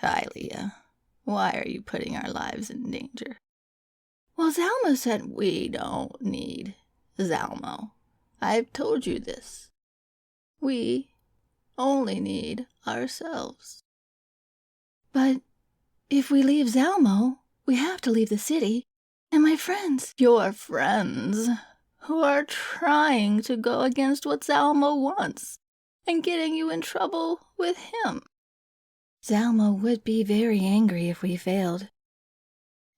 Kylia, why are you putting our lives in danger? Well, Zalmo said we don't need Zalmo. I've told you this. We only need ourselves. But if we leave Zalmo, we have to leave the city. And my friends, your friends, who are trying to go against what Zalmo wants and getting you in trouble with him. Zalmo would be very angry if we failed.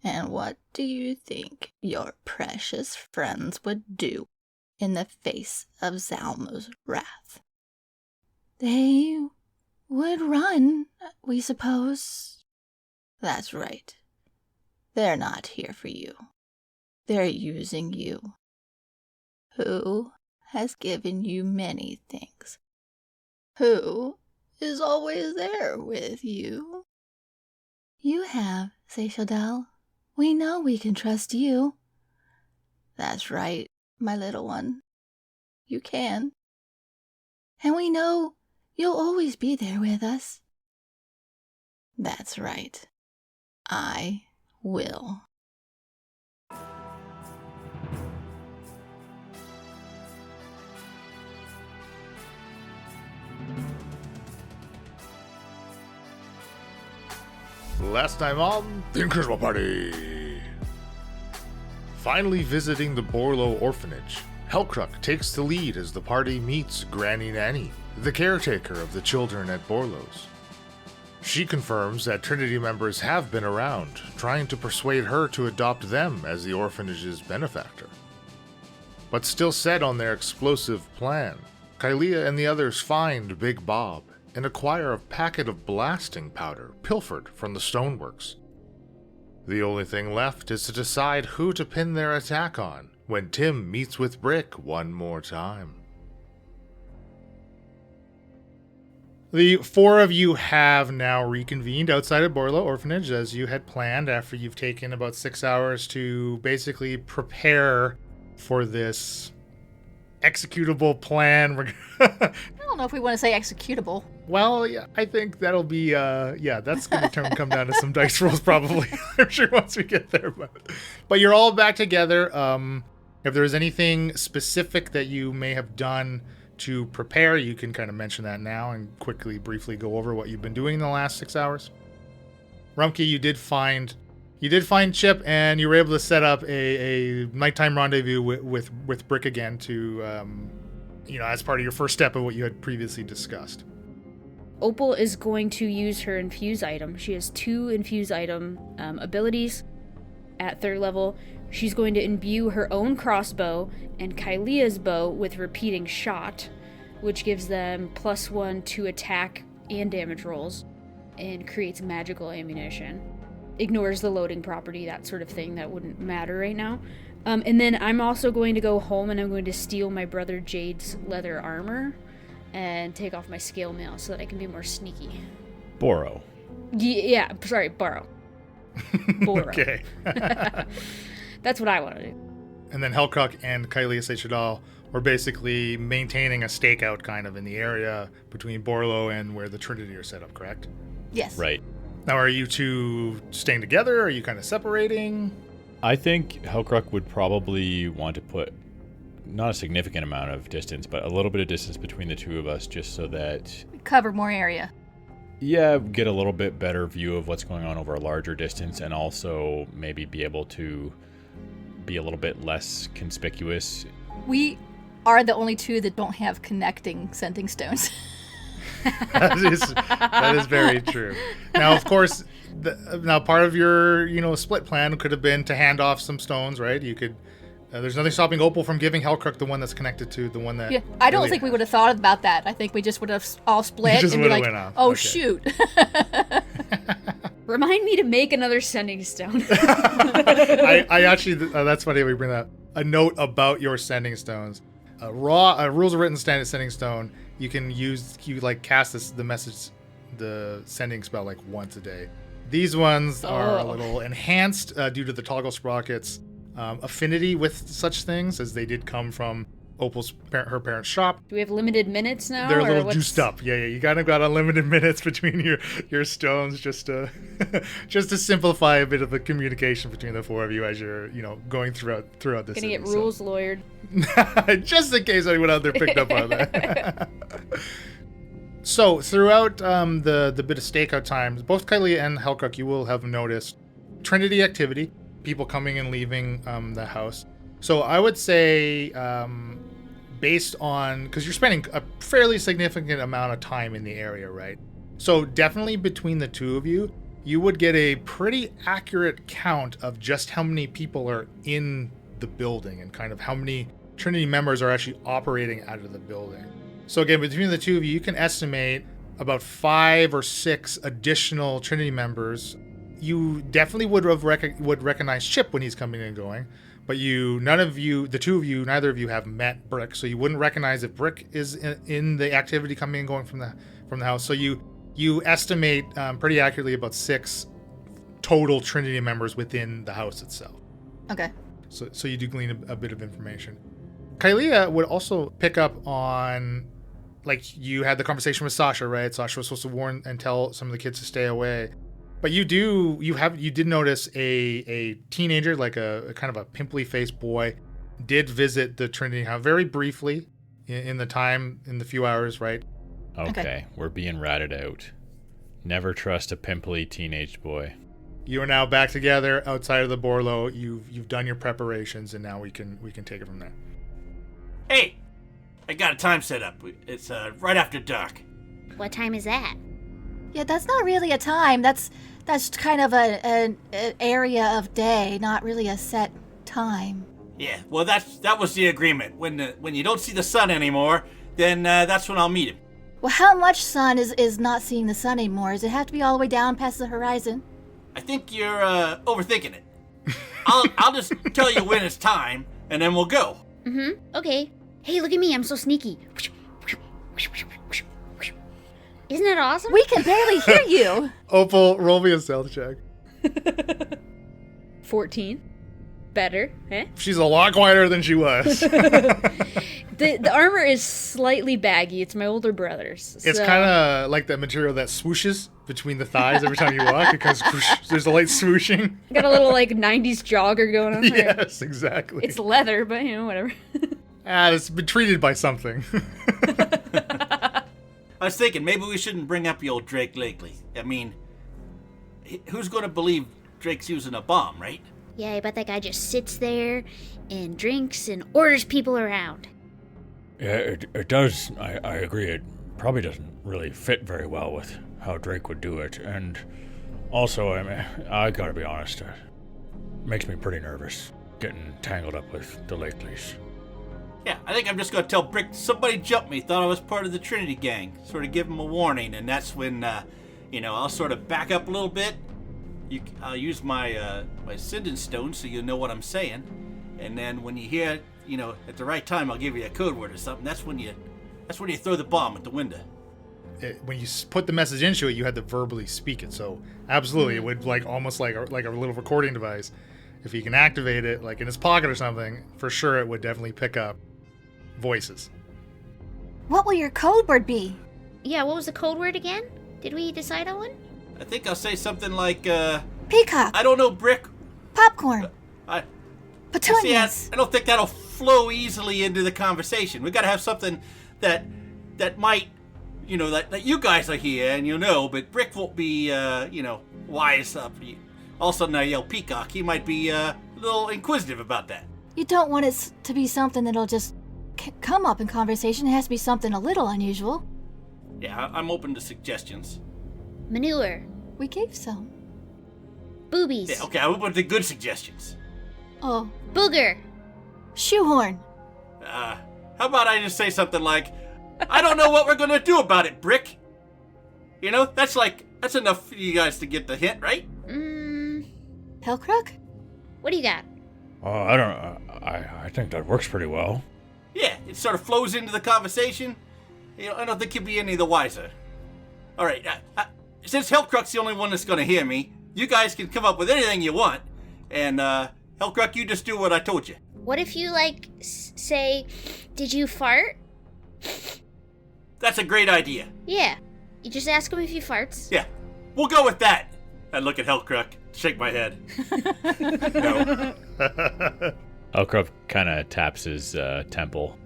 And what do you think your precious friends would do in the face of Zalmo's wrath? They would run, we suppose. That's right. They're not here for you. They're using you. Who has given you many things? Who is always there with you? You have, Seychelles. We know we can trust you. That's right, my little one. You can. And we know you'll always be there with us. That's right. I will. Last time on the Incorrigible Party. Finally visiting the Borlo orphanage, Hellcruck takes the lead as the party meets Granny Nanny, the caretaker of the children at Borlo's. She confirms that Trinity members have been around, trying to persuade her to adopt them as the orphanage's benefactor. But still set on their explosive plan, Kylia and the others find Big Bob and acquire a packet of blasting powder pilfered from the stoneworks. The only thing left is to decide who to pin their attack on when Tim meets with Brick one more time. The four of you have now reconvened outside of Borlo Orphanage as you had planned after you've taken about 6 hours to basically prepare for this executable plan. I don't know if we want to say executable. Well, yeah, I think that'll be, that's going to come down to some dice rolls probably, I'm sure, once we get there. But you're all back together. If there's anything specific that you may have done to prepare, you can kind of mention that now and quickly, briefly go over what you've been doing in the last 6 hours. Rumpke, you did find Chip, and you were able to set up a nighttime rendezvous with Brick again to, as part of your first step of what you had previously discussed. Opal is going to use her infuse item. She has 2 infuse item abilities at 3rd level. She's going to imbue her own crossbow and Kylia's bow with repeating shot, which gives them +1 to attack and damage rolls, and creates magical ammunition. Ignores the loading property, that sort of thing. That wouldn't matter right now. And then I'm also going to go home and I'm going to steal my brother Jade's leather armor and take off my scale mail so that I can be more sneaky. Borrow. Yeah, sorry, borrow. Borrow. Okay. That's what I want to do. And then Hellcock and Kylie Seychelles were basically maintaining a stakeout kind of in the area between Borlo and where the Trinity are set up, correct? Yes. Right. Now, are you two staying together? Are you kind of separating? I think Hellcruck would probably want to put not a significant amount of distance, but a little bit of distance between the two of us just so that... Cover more area. Yeah, get a little bit better view of what's going on over a larger distance and also maybe be able to be a little bit less conspicuous. We are the only two that don't have connecting sending stones. That is very true. Now, of course, part of your split plan could have been to hand off some stones, right? You could. There's nothing stopping Opal from giving Hellcrook the one that's connected to the one that. Yeah, I don't think we would have thought about that. I think we just would have all split and be like, "Oh okay. Shoot." Remind me to make another sending stone. I actually, that's funny we bring that. A note about your sending stones. Rules of written sending stone. You can cast the sending spell like once a day. These ones are a little enhanced due to the toggle sprocket's affinity with such things, as they did come from her parents' shop. Do we have limited minutes now? They're a or little what's- juiced up. Yeah. You kind of got unlimited minutes between your stones, just to just to simplify a bit of the communication between the four of you as you're going throughout this. Gonna get rules lawyered. Just in case anyone out there picked up on that. So throughout the bit of stakeout times, both Kylie and Hellcrook, you will have noticed Trinity activity, people coming and leaving the house. So I would say, based on, because you're spending a fairly significant amount of time in the area, right? So definitely between the two of you, you would get a pretty accurate count of just how many people are in the building and kind of how many Trinity members are actually operating out of the building. So again, between the two of you, you can estimate about 5 or 6 additional Trinity members. You definitely would recognize Chip when he's coming and going, but neither of you have met Brick, so you wouldn't recognize if Brick is in the activity coming and going from the house. So you estimate pretty accurately about 6 total Trinity members within the house itself. Okay. So you do glean a bit of information. Kylia would also pick up on, like, you had the conversation with Sasha, right? Sasha was supposed to warn and tell some of the kids to stay away. But you did notice a teenager, like a kind of a pimply faced boy, did visit the Trinity house very briefly in the few hours, right? Okay, we're being ratted out. Never trust a pimply teenage boy. You are now back together outside of the Borlo. You've done your preparations, and now we can take it from there. Hey, I got a time set up. It's right after dark. What time is that? Yeah, that's not really a time. That's kind of an area of day, not really a set time. Yeah, well, that was the agreement. When you don't see the sun anymore, then that's when I'll meet him. Well, how much sun is not seeing the sun anymore? Does it have to be all the way down past the horizon? I think you're overthinking it. I'll just tell you when it's time, and then we'll go. Okay. Hey, look at me. I'm so sneaky. Isn't that awesome? We can barely hear you. Opal, roll me a stealth check. 14. Better, eh? She's a lot quieter than she was. The armor is slightly baggy. It's my older brother's. It's kind of like that material that swooshes between the thighs every time you walk, because there's a light swooshing. Got a little like 90s jogger going on there. Yes, exactly. It's leather, but whatever. It's been treated by something. I was thinking maybe we shouldn't bring up the old Drake lately. I mean, who's going to believe Drake's using a bomb, right? Yeah, I bet that guy just sits there and drinks and orders people around. Yeah, it does. I agree. It probably doesn't really fit very well with how Drake would do it. And also, I mean, I gotta be honest, it makes me pretty nervous getting tangled up with the Lakelys. Yeah, I think I'm just going to tell Brick somebody jumped me, thought I was part of the Trinity gang. Sort of give him a warning, and that's when, I'll sort of back up a little bit. I'll use my Sindon Stone so you know what I'm saying. And then when you hear, at the right time, I'll give you a code word or something. That's when you throw the bomb at the window. When you put the message into it, you had to verbally speak it. So absolutely, it would almost like a little recording device. If he can activate it, like in his pocket or something, for sure it would definitely pick up voices. What will your code word be? Yeah, what was the code word again? Did we decide on one? I think I'll say something like, Peacock. I don't know, Brick. Popcorn. Petunias. See, I don't think that'll flow easily into the conversation. We gotta have something that might, that you guys are here and but Brick won't be, wise up. All of a sudden I yell Peacock. He might be a little inquisitive about that. You don't want it to be something that'll just come up in conversation. It has to be something a little unusual. Yeah, I'm open to suggestions. Manure. We gave some. Boobies. Yeah, okay, I'm open to good suggestions. Oh. Booger. Shoehorn. How about I just say something like, I don't know what we're gonna do about it, Brick. That's enough for you guys to get the hint, right? Hellcrook? What do you got? I don't. I think that works pretty well. Yeah, it sort of flows into the conversation. I don't think you'll be any the wiser. All right, since Hellcrook's the only one that's going to hear me, you guys can come up with anything you want. And, Hellcrook, you just do what I told you. What if you, say, Did you fart? That's a great idea. Yeah. You just ask him if he farts. Yeah, we'll go with that. I look at Hellcruck, shake my head. No. Hellcruck kind of taps his temple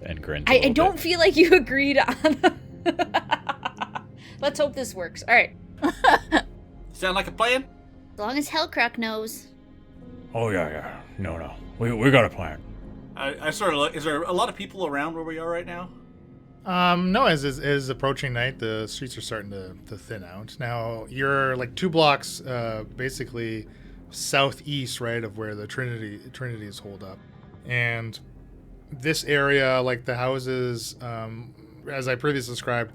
and grins. I don't feel like you agreed on. Let's hope this works. All right. Sound like a plan? As long as Hellcruck knows. Oh, yeah. No. We got a plan. I sort of look. Is there a lot of people around where we are right now? No, as approaching night, the streets are starting to thin out. Now, you're like 2 blocks basically southeast, right, of where the Trinity is holed up. And this area, like the houses, as I previously described,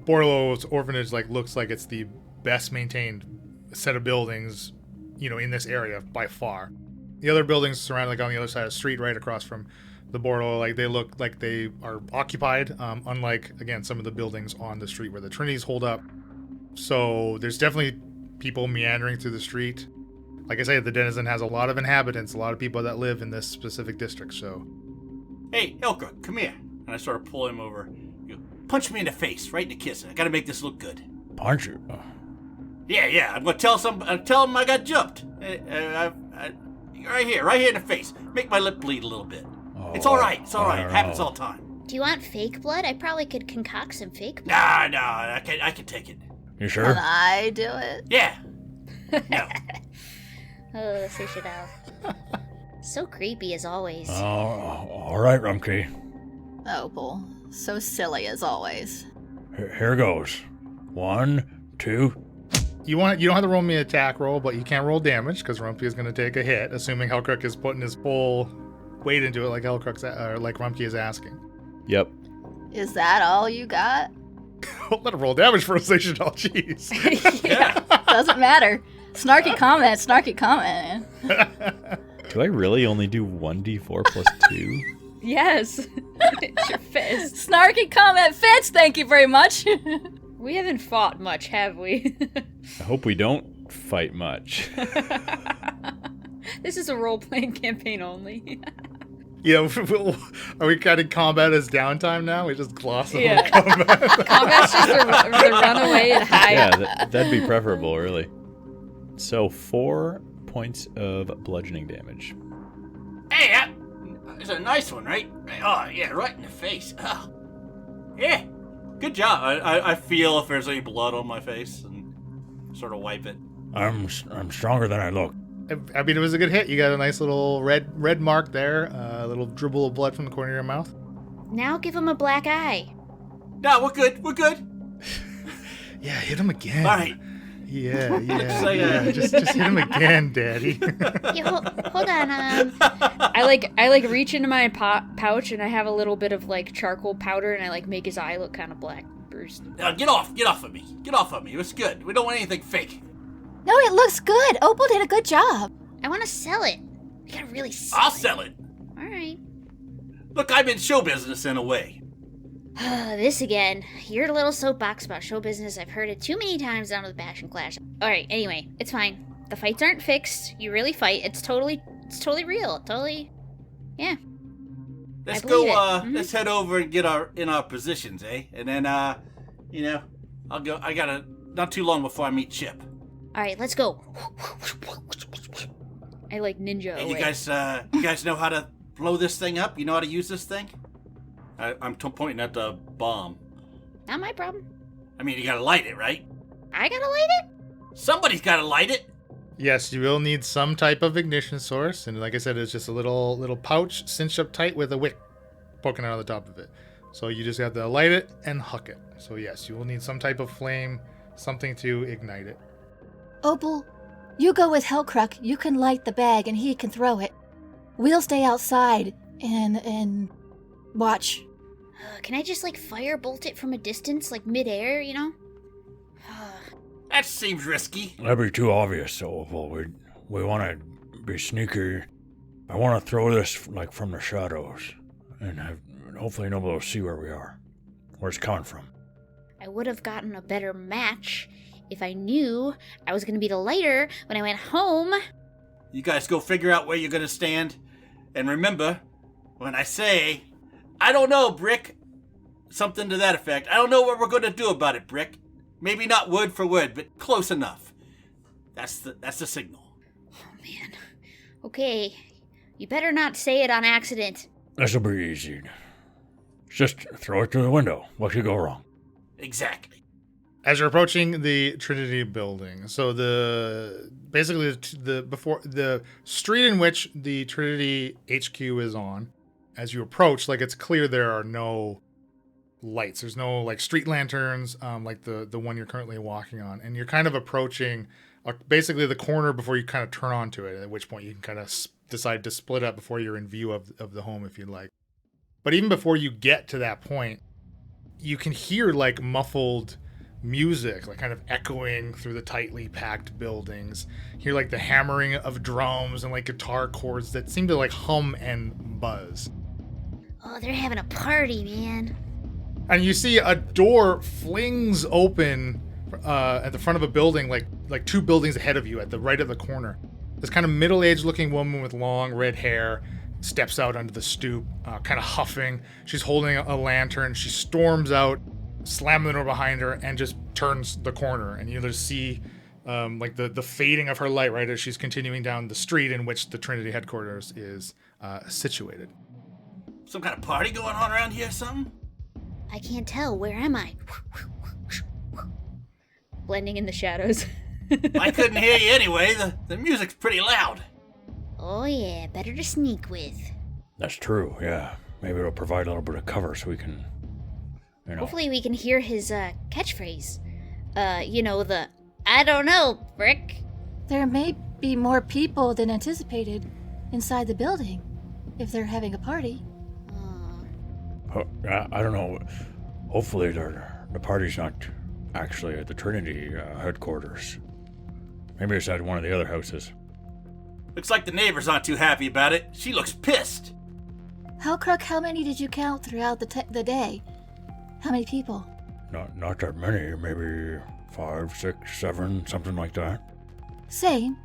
Borlow's orphanage looks like it's the best maintained set of buildings, in this area by far. The other buildings surrounded, on the other side of the street, right across from the Borlow, they look like they are occupied, unlike, again, some of the buildings on the street where the Trinity's hold up. So there's definitely people meandering through the street. Like I say, the Denizen has a lot of inhabitants, a lot of people that live in this specific district, so... Hey, Elka, come here. And I sort of pull him over. You go, punch me in the face, right in the kiss. I gotta make this look good. Punch you? Yeah. I'm gonna tell him I got jumped. Right here in the face. Make my lip bleed a little bit. Oh, it's all right. It happens know. all the time. Do you want fake blood? I probably could concoct some fake blood. No, I can take it. You sure? Can I do it? Yeah. No. Oh, Sishidal. So creepy as always. All right, Rumkey. Opal, so silly as always. Here goes. 1, 2. You don't have to roll me an attack roll, but you can't roll damage because Rumpke is going to take a hit, assuming Hellcruck is putting his full weight into it, like Rumpke is asking. Yep. Is that all you got? Let him roll damage for a station. Oh, jeez. Yeah. Doesn't matter. Snarky comment, man. Do I really only do 1d4 plus 2? Yes. It's your fist. Snarky comment fits, thank you very much. We haven't fought much, have we? I hope we don't fight much. This is a role-playing campaign only. Yeah, are we cutting combat as downtime now? We just gloss over Yeah. combat. Combat's just the runaway and hide. Yeah, that'd be preferable, really. So 4 points of bludgeoning damage. Hey, it's a nice one, right? Oh, yeah, right in the face. Oh. Yeah, good job. I feel if there's any blood on my face and sort of wipe it. I'm stronger than I look. I mean, it was a good hit. You got a nice little red mark there, a little dribble of blood from the corner of your mouth. Now give him a black eye. No, we're good. Yeah, hit him again. All right. Yeah. Like Just hit him again, Daddy. Yeah, hold on. I reach into my pouch and I have a little bit of charcoal powder and I make his eye look kind of black, bruised. Get off of me. Get off of me. It's good. We don't want anything fake. No, it looks good. Opal did a good job. I want to sell it. We gotta really sell I'll it. sell it. All right. Look, I'm in show business in a way. This again. Your little soapbox about show business. I've heard it too many times down to the Passion Clash. All right. Anyway, it's fine. The fights aren't fixed. You really fight. It's totally real. Totally. Yeah. Let's I go. believe it. Let's head over and get in our positions, eh? And then, I'll go. I gotta not too long before I meet Chip. All right. Let's go. I ninja Hey, away. you guys know how to blow this thing up? You know how to use this thing? I'm pointing at the bomb. Not my problem. I mean, you gotta light it, right? I gotta light it. Somebody's gotta light it. Yes, you will need some type of ignition source, and like I said, it's just a little pouch cinched up tight with a wick poking out of the top of it. So you just have to light it and huck it. So yes, you will need some type of flame, something to ignite it. Opal, you go with Hellcruck. You can light the bag and he can throw it. We'll stay outside and watch. Can I just firebolt it from a distance, midair? That seems risky. That'd be too obvious, so we want to be sneaky. I want to throw this from the shadows, and hopefully nobody will see where we are, where it's coming from. I would have gotten a better match if I knew I was gonna be the lighter when I went home. You guys go figure out where you're gonna stand, and remember, when I say I don't know, Brick. Something to that effect. I don't know what we're going to do about it, Brick. Maybe not word for word, but close enough. That's the signal. Oh, man. Okay. You better not say it on accident. This'll be easy. Just throw it through the window. What could go wrong? Exactly. As you're approaching the Trinity building, so the street in which the Trinity HQ is on, as you approach, like it's clear there are no lights. There's no like street lanterns, like the one you're currently walking on, and you're kind of approaching basically the corner before you kind of turn onto it. At which point you can kind of decide to split up before you're in view of the home if you'd like. But even before you get to that point, you can hear like muffled music, like kind of echoing through the tightly packed buildings. You hear like the hammering of drums and like guitar chords that seem to like hum and buzz. Oh, they're having a party, man. And you see a door flings open at the front of a building, like two buildings ahead of you, at the right of the corner. This kind of middle-aged looking woman with long red hair steps out onto the stoop, kind of huffing. She's holding a lantern. She storms out, slamming the door behind her, and just turns the corner. And you just see like the fading of her light right as she's continuing down the street in which the Trinity headquarters is situated. Some kind of party going on around here or something? I can't tell. Where am I? Blending in the shadows. I couldn't hear you anyway. The music's pretty loud. Oh, yeah. Better to sneak with. That's true, yeah. Maybe it'll provide a little bit of cover so we can, Hopefully we can hear his catchphrase. The I don't know, Brick. There may be more people than anticipated inside the building if they're having a party. I don't know. Hopefully the party's not actually at the Trinity headquarters. Maybe it's at one of the other houses. Looks like the neighbors aren't too happy about it. She looks pissed. Hellcrook, how many did you count throughout the day? How many people? Not that many. Maybe 5, 6, 7, something like that. Same.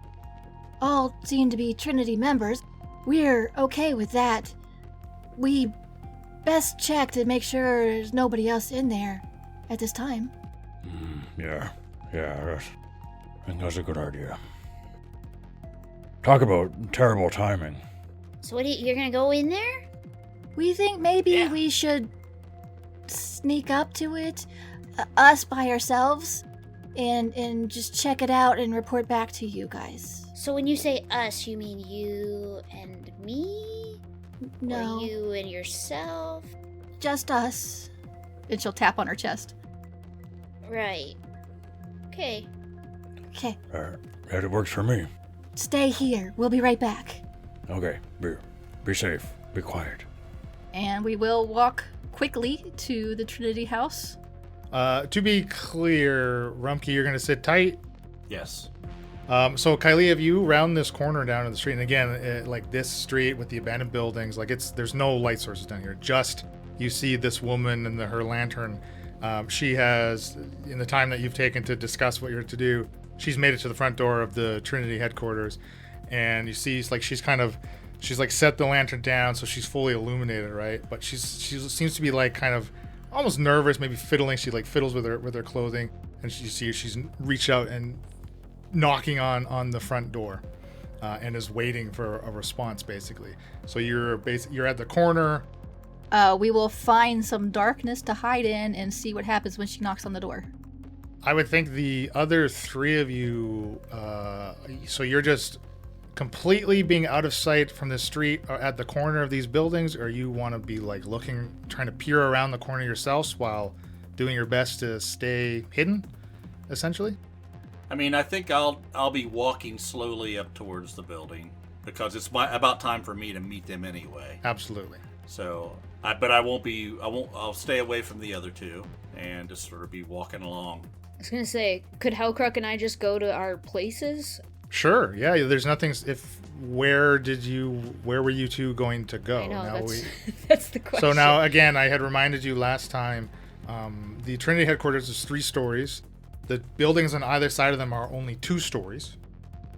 All seem to be Trinity members. We're okay with that. We best check to make sure there's nobody else in there at this time. Yeah, I think that's a good idea. Talk about terrible timing. So you're gonna go in there? We think maybe we should sneak up to it, us by ourselves, and just check it out and report back to you guys. So when you say us, you mean you and me? No. Or you and yourself? Just us. And she'll tap on her chest. Right. Okay. Okay. That works for me. Stay here. We'll be right back. Okay, be safe. Be quiet. And we will walk quickly to the Trinity house. To be clear, Rumpke, you're going to sit tight. Yes. So Kylie, if you round this corner down to the street, and again, like this street with the abandoned buildings, like there's no light sources down here. Just you see this woman and her lantern. She has, in the time that you've taken to discuss what you're to do, she's made it to the front door of the Trinity headquarters, and you see she's set the lantern down so she's fully illuminated, right? But she seems to be like kind of almost nervous, maybe fiddling. She like fiddles with her clothing, and she's reached out and knocking on the front door, and is waiting for a response, basically. So you're at the corner. We will find some darkness to hide in and see what happens when she knocks on the door. I would think the other three of you, so you're just completely being out of sight from the street or at the corner of these buildings, or you want to be like trying to peer around the corner yourselves while doing your best to stay hidden, essentially? I mean, I think I'll be walking slowly up towards the building because it's about time for me to meet them anyway. Absolutely. So, I'll stay away from the other two and just sort of be walking along. I was gonna say, could Hellcrook and I just go to our places? Sure. Yeah. There's nothing. Where were you two going to go? I know, that's the question. So now, again, I had reminded you last time, the Trinity headquarters is 3 stories. The buildings on either side of them are only 2 stories.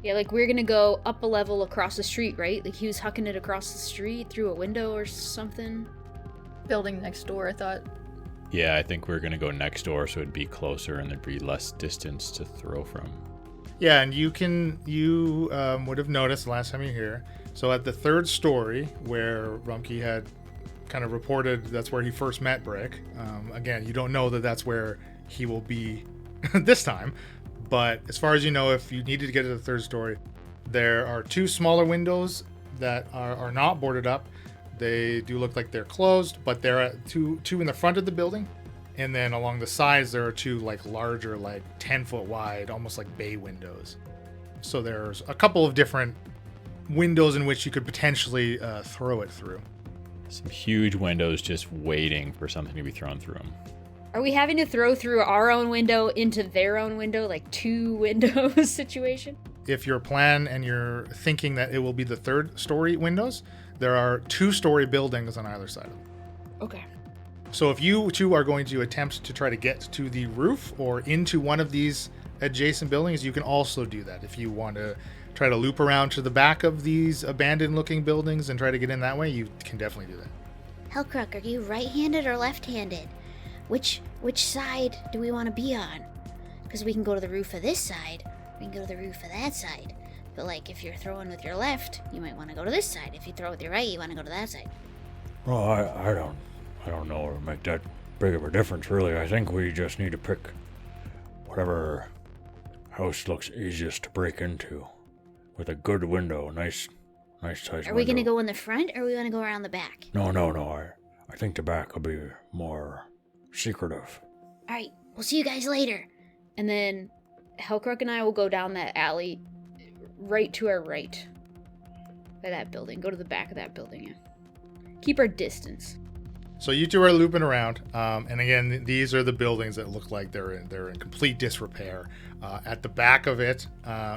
Yeah, like we're gonna go up a level across the street, right? Like he was hucking it across the street through a window or something. building next door, I thought. Yeah, I think we're gonna go next door, so it'd be closer and there'd be less distance to throw from. Yeah, and you would have noticed last time you were here. So at the third story, where Rumkey had kind of reported that's where he first met Brick. Again, you don't know that that's where he will be this time. But as far as you know, if you needed to get to the third story, there are 2 smaller windows that are not boarded up. They do look like they're closed, but there are two in the front of the building. And then along the sides, there are 2 like larger, like 10-foot wide, almost like bay windows. So there's a couple of different windows in which you could potentially throw it through. Some huge windows just waiting for something to be thrown through them. Are we having to throw through our own window into their own window, like 2 windows situation? If your plan and you're thinking that it will be the 3rd story windows, there are 2-story buildings on either side of them. Okay. So if you 2 are going to attempt to try to get to the roof or into one of these adjacent buildings, you can also do that. If you want to try to loop around to the back of these abandoned-looking buildings and try to get in that way, you can definitely do that. Hellcrook, are you right-handed or left-handed? Which side do we want to be on? Because we can go to the roof of this side, we can go to the roof of that side. But like, if you're throwing with your left, you might want to go to this side. If you throw with your right, you want to go to that side. Well, I don't know or make that big of a difference, really. I think we just need to pick whatever house looks easiest to break into, with a good window, nice size window. Are we going to go in the front, or are we going to go around the back? No. I think the back will be more secretive. All right, we'll see you guys later. And then Hellcrook and I will go down that alley right to our right by that building. Go to the back of that building. Yeah. Keep our distance. So you 2 are looping around, and again, these are the buildings that look like they're in complete disrepair. At the back of it,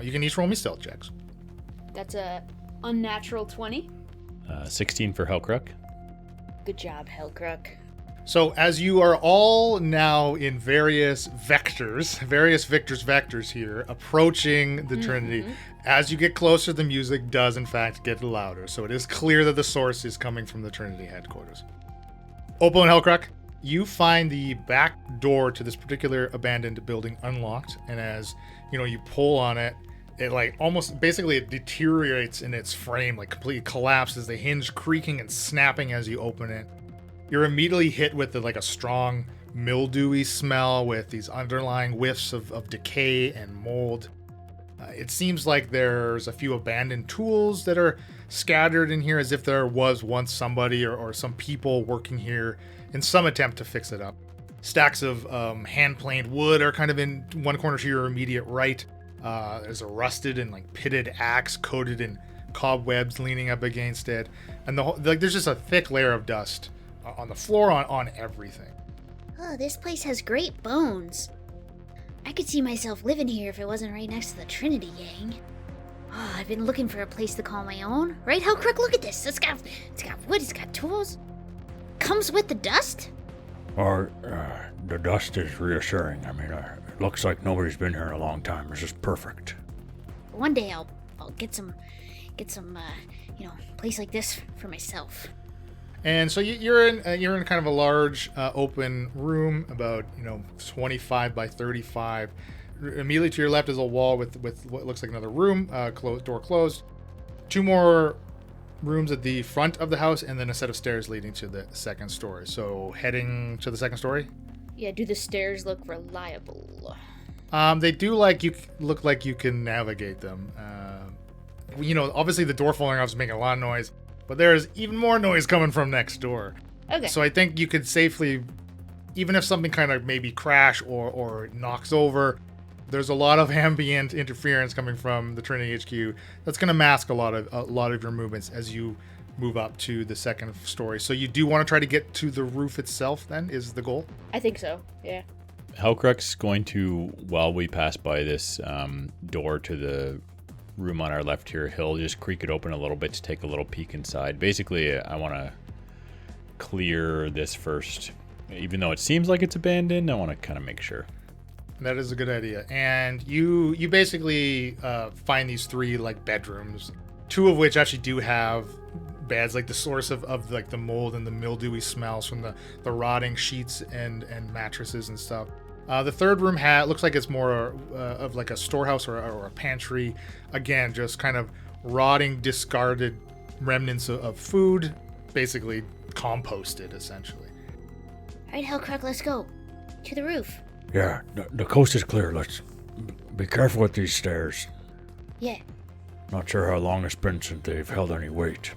you can each roll me stealth checks. That's a unnatural 20. 16 for Hellcrook. Good job, Hellcrook. So as you are all now in various Victor's vectors here, approaching the Trinity, as you get closer, the music does in fact get louder. So it is clear that the source is coming from the Trinity headquarters. Opal and Hellcrook, you find the back door to this particular abandoned building unlocked, and as you pull on it, it like almost basically it deteriorates in its frame, like completely collapses, the hinge creaking and snapping as you open it. You're immediately hit with a strong mildewy smell with these underlying whiffs of decay and mold. It seems like there's a few abandoned tools that are scattered in here, as if there was once somebody or some people working here in some attempt to fix it up. Stacks of hand-planed wood are kind of in one corner to your immediate right. There's a rusted and pitted axe coated in cobwebs leaning up against it, and there's just a thick layer of dust on the floor, on everything. Oh, this place has great bones. I could see myself living here if it wasn't right next to the Trinity gang. Oh, I've been looking for a place to call my own. Right, Hellcrook? Look at this. It's got wood, it's got tools. Comes with the dust? Or, the dust is reassuring. I mean, it looks like nobody's been here in a long time. It's just perfect. One day I'll get some, place like this for myself. And so you're in kind of a large open room, about 25 by 35. Immediately to your left is a wall with what looks like another room, door closed. 2 more rooms at the front of the house, and then a set of stairs leading to the second story. So heading to the second story. Yeah, do the stairs look reliable? They do look like you can navigate them. Obviously the door falling off is making a lot of noise, but there's even more noise coming from next door. Okay. So I think you could safely, even if something kind of maybe crash or knocks over, there's a lot of ambient interference coming from the Trinity HQ that's going to mask a lot of your movements as you move up to the second story. So you do want to try to get to the roof itself, then, is the goal? I think so, yeah. Hellcrook's going to, while we pass by this door to the room on our left here, he'll just creak it open a little bit to take a little peek inside. Basically, I want to clear this first. Even though it seems like it's abandoned, I want to kind of make sure. That is a good idea. And you basically find these 3 bedrooms, 2 of which actually do have beds, like the source of like the mold and the mildewy smells from the rotting sheets and mattresses and stuff. The third room looks like it's more of like a storehouse or a pantry. Again, just kind of rotting, discarded remnants of food, basically composted, essentially. All right, Hellcrook, let's go. To the roof. Yeah, the coast is clear. Let's be careful with these stairs. Yeah, Not sure how long it's been since they've held any weight.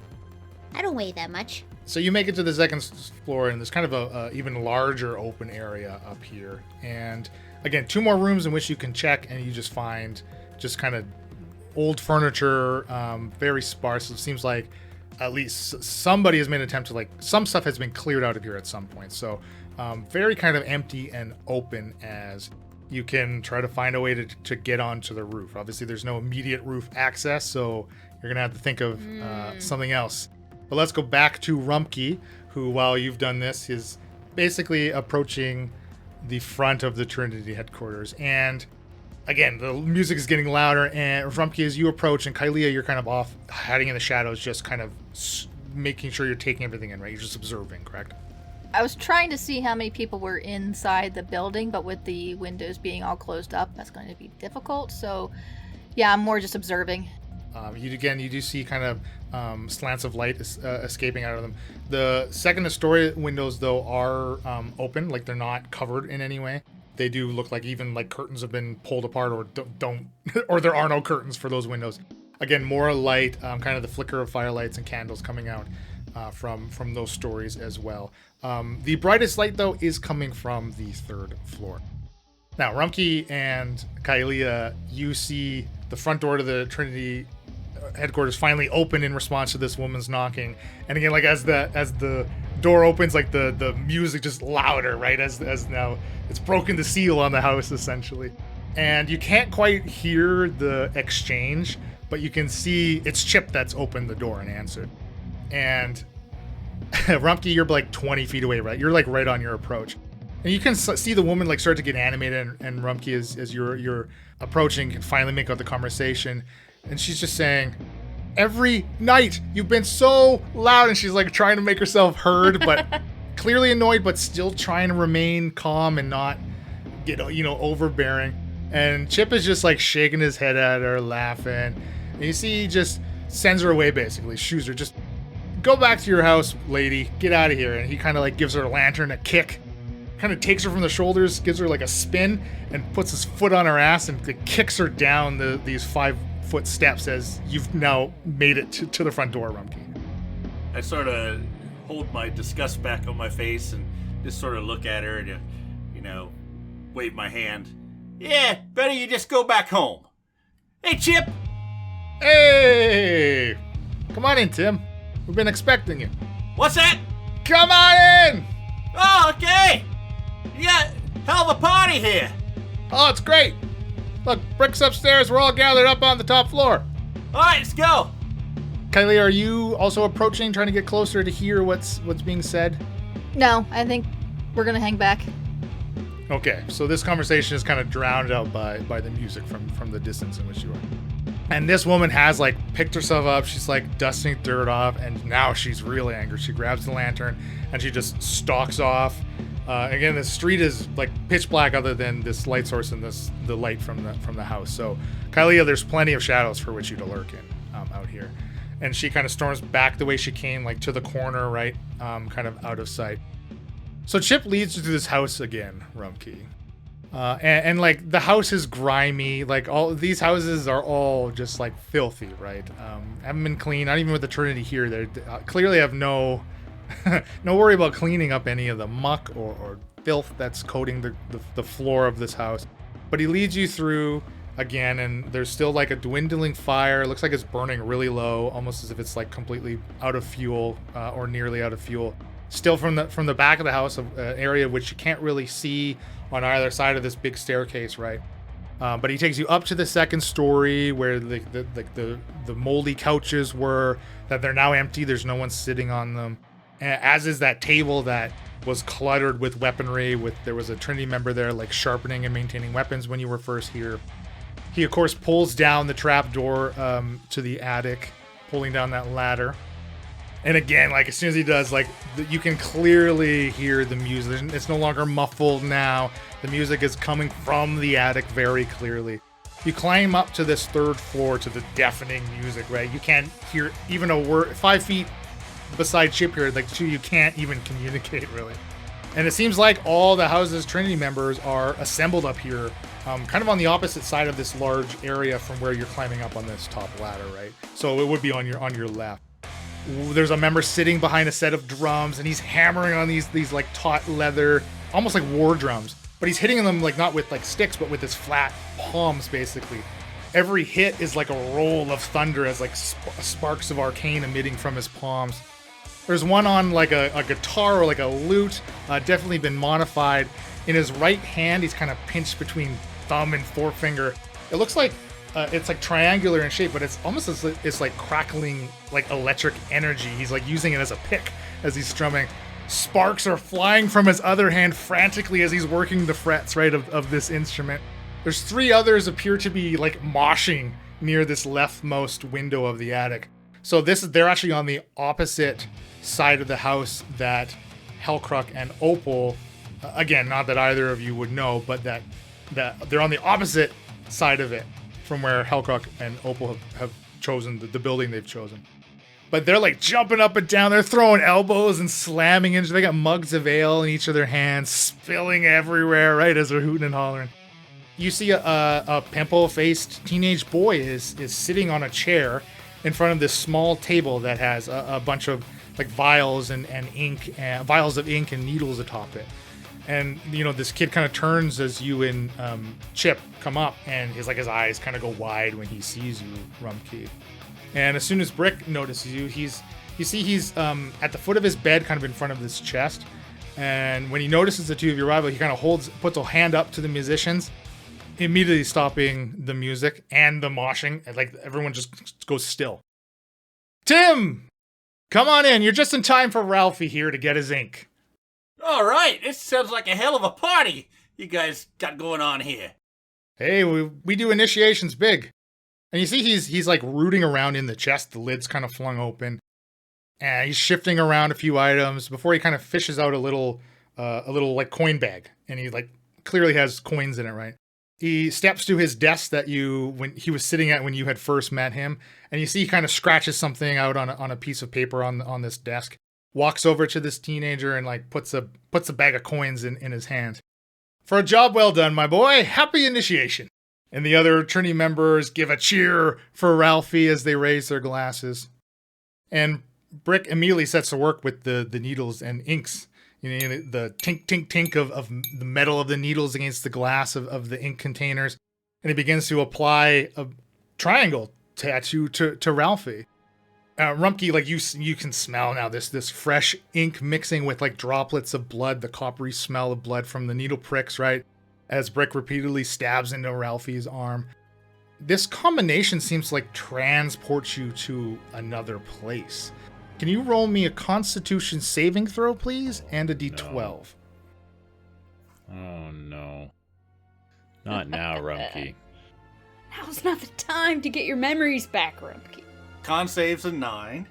I don't weigh that much. So you make it to the second floor, and there's kind of a even larger open area up here. And again, 2 more rooms in which you can check, and you just find just kind of old furniture, very sparse. It seems like at least somebody has made an attempt to, like, some stuff has been cleared out of here at some point. So very kind of empty and open as you can try to find a way to get onto the roof. Obviously, there's no immediate roof access, so you're going to have to think of something else. But let's go back to Rumpke, who, while you've done this, is basically approaching the front of the Trinity headquarters. And again, the music is getting louder, and Rumpke, as you approach, and Kylea, you're kind of off, hiding in the shadows, just kind of making sure you're taking everything in, right? You're just observing, correct? I was trying to see how many people were inside the building, but with the windows being all closed up, that's going to be difficult. So, yeah, I'm more just observing. You do see kind of slants of light escaping out of them. The second-story windows, though, are open, like they're not covered in any way. They do look like even like curtains have been pulled apart, or don't, or there are no curtains for those windows. Again, more light, kind of the flicker of firelights and candles coming out from those stories as well. The brightest light, though, is coming from the 3rd floor. Now, Rumpke and Kylea, you see the front door to the Trinity headquarters finally open in response to this woman's knocking. And again, like as the door opens, like the music just louder, right? As now it's broken the seal on the house, essentially. And you can't quite hear the exchange, but you can see it's Chip that's opened the door and answered. And Rumpke, you're like 20 feet away, right? You're like right on your approach. And you can see the woman like start to get animated, and Rumpke, as you're approaching, can finally make out the conversation. And she's just saying, "Every night you've been so loud," and she's like trying to make herself heard, but clearly annoyed, but still trying to remain calm and not get, overbearing. And Chip is just like shaking his head at her, laughing. And you see he just sends her away, basically, shoos her, just go back to your house, lady, get out of here. And he kind of like gives her a lantern a kick, kind of takes her from the shoulders, gives her like a spin, and puts his foot on her ass and kicks her down these 5-foot steps as you've now made it to the front door, Rumpke. I sort of hold my disgust back on my face and just sort of look at her and, wave my hand. Yeah, better you just go back home. Hey, Chip! Hey! Come on in, Tim. We've been expecting you. What's that? Come on in! Oh, okay! Yeah, hell of a party here. Oh, it's great. Look, Brick's upstairs. We're all gathered up on the top floor. All right, let's go. Kylie, are you also approaching, trying to get closer to hear what's being said? No, I think we're going to hang back. Okay, so this conversation is kind of drowned out by the music from the distance in which you are. And this woman has like picked herself up. She's like dusting dirt off, and now she's really angry. She grabs the lantern and she just stalks off. Again, the street is like pitch black, other than this light source and the light from the house. So, Kylea, there's plenty of shadows for which you to lurk in out here. And she kind of storms back the way she came, like to the corner, right, kind of out of sight. So Chip leads you to this house again, Rumpke. And like the house is grimy. Like all these houses are all just like filthy, right? Haven't been cleaned. Not even with the Trinity here. They clearly have no worry about cleaning up any of the muck or filth that's coating the floor of this house. But he leads you through again, and there's still like a dwindling fire. It looks like it's burning really low, almost as if it's like completely out of fuel or nearly out of fuel. Still from the back of the house, an area which you can't really see on either side of this big staircase, right? But he takes you up to the second story where the moldy couches were, that they're now empty. There's no one sitting on them, as is that table that was cluttered with weaponry. There was a Trinity member there, like sharpening and maintaining weapons when you were first here. He of course pulls down the trap door to the attic, pulling down that ladder. And again, like as soon as he does, like you can clearly hear the music. It's no longer muffled now. The music is coming from the attic very clearly. You climb up to this third floor to the deafening music, right? You can't hear even a word. 5 feet beside Chip here, like you can't even communicate really. And it seems like all the house's Trinity members are assembled up here, kind of on the opposite side of this large area from where you're climbing up on this top ladder, right? So it would be on your left. There's a member sitting behind a set of drums, and he's hammering on these like taut leather, almost like war drums. But he's hitting them like not with like sticks, but with his flat palms, basically. Every hit is like a roll of thunder as like sparks of arcane emitting from his palms. There's one on like a guitar or like a lute, definitely been modified. In his right hand, he's kind of pinched between thumb and forefinger. It looks like it's like triangular in shape, but it's almost it's like crackling like electric energy. He's like using it as a pick as he's strumming. Sparks are flying from his other hand frantically as he's working the frets, right, of this instrument. There's 3 others appear to be like moshing near this leftmost window of the attic. So they're actually on the opposite side of the house that Hellcruck and Opal, again, not that either of you would know, but that they're on the opposite side of it from where Hellcruck and Opal have chosen the building they've chosen. But they're like jumping up and down. They're throwing elbows and slamming into. They got mugs of ale in each of their hands, spilling everywhere, right, as they're hooting and hollering. You see a pimple-faced teenage boy is sitting on a chair in front of this small table that has a bunch of like vials and ink, vials of ink and needles atop it. And you know, this kid kind of turns as you and Chip come up, and his eyes kind of go wide when he sees you, Rumpke. And as soon as Brick notices you, he's at the foot of his bed, kind of in front of this chest. And when he notices the two of you arrival, he kind of puts a hand up to the musicians, immediately stopping the music and the moshing. And like everyone just goes still. Tim, come on in. You're just in time for Ralphie here to get his ink. All right, this sounds like a hell of a party you guys got going on here. Hey, we do initiations big. And you see he's like rooting around in the chest, the lid's kind of flung open. And he's shifting around a few items before he kind of fishes out a little like coin bag. And he like clearly has coins in it, right? He steps to his desk when he was sitting at when you had first met him. And you see he kind of scratches something out on a piece of paper on this desk. Walks over to this teenager and like puts a bag of coins in his hand. For a job well done, my boy. Happy initiation. And the other Trinity members give a cheer for Ralphie as they raise their glasses. And Brick immediately sets to work with the needles and inks. You know, the tink, tink, tink of the metal of the needles against the glass of the ink containers. And he begins to apply a triangle tattoo to Ralphie. Rumpke, like you can smell now this fresh ink mixing with like droplets of blood, the coppery smell of blood from the needle pricks, right? As Brick repeatedly stabs into Ralphie's arm. This combination seems to like transport you to another place. Can you roll me a Constitution saving throw, please? And a D12. No. Oh, no. Not now, Rumpke. Now's not the time to get your memories back, Rumpke. Con save's a 9.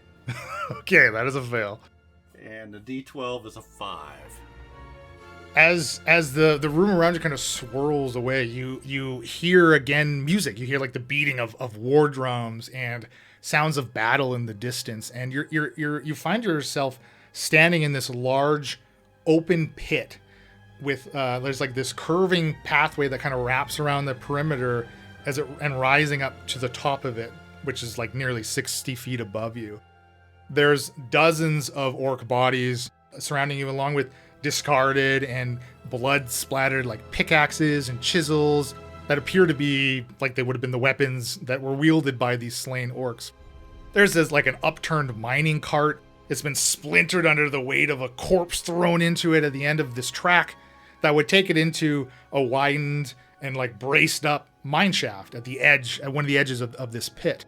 Okay, that is a fail. And the D12 is a 5. As the room around you kind of swirls away, you hear again music. You hear like the beating of war drums and sounds of battle in the distance, and you find yourself standing in this large open pit with there's like this curving pathway that kind of wraps around the perimeter and rising up to the top of it, which is like nearly 60 feet above you. There's dozens of orc bodies surrounding you, along with discarded and blood splattered like pickaxes and chisels that appear to be like they would have been the weapons that were wielded by these slain orcs. There's this like an upturned mining cart. It's been splintered under the weight of a corpse thrown into it at the end of this track that would take it into a widened and like braced up mine shaft at one of the edges of this pit.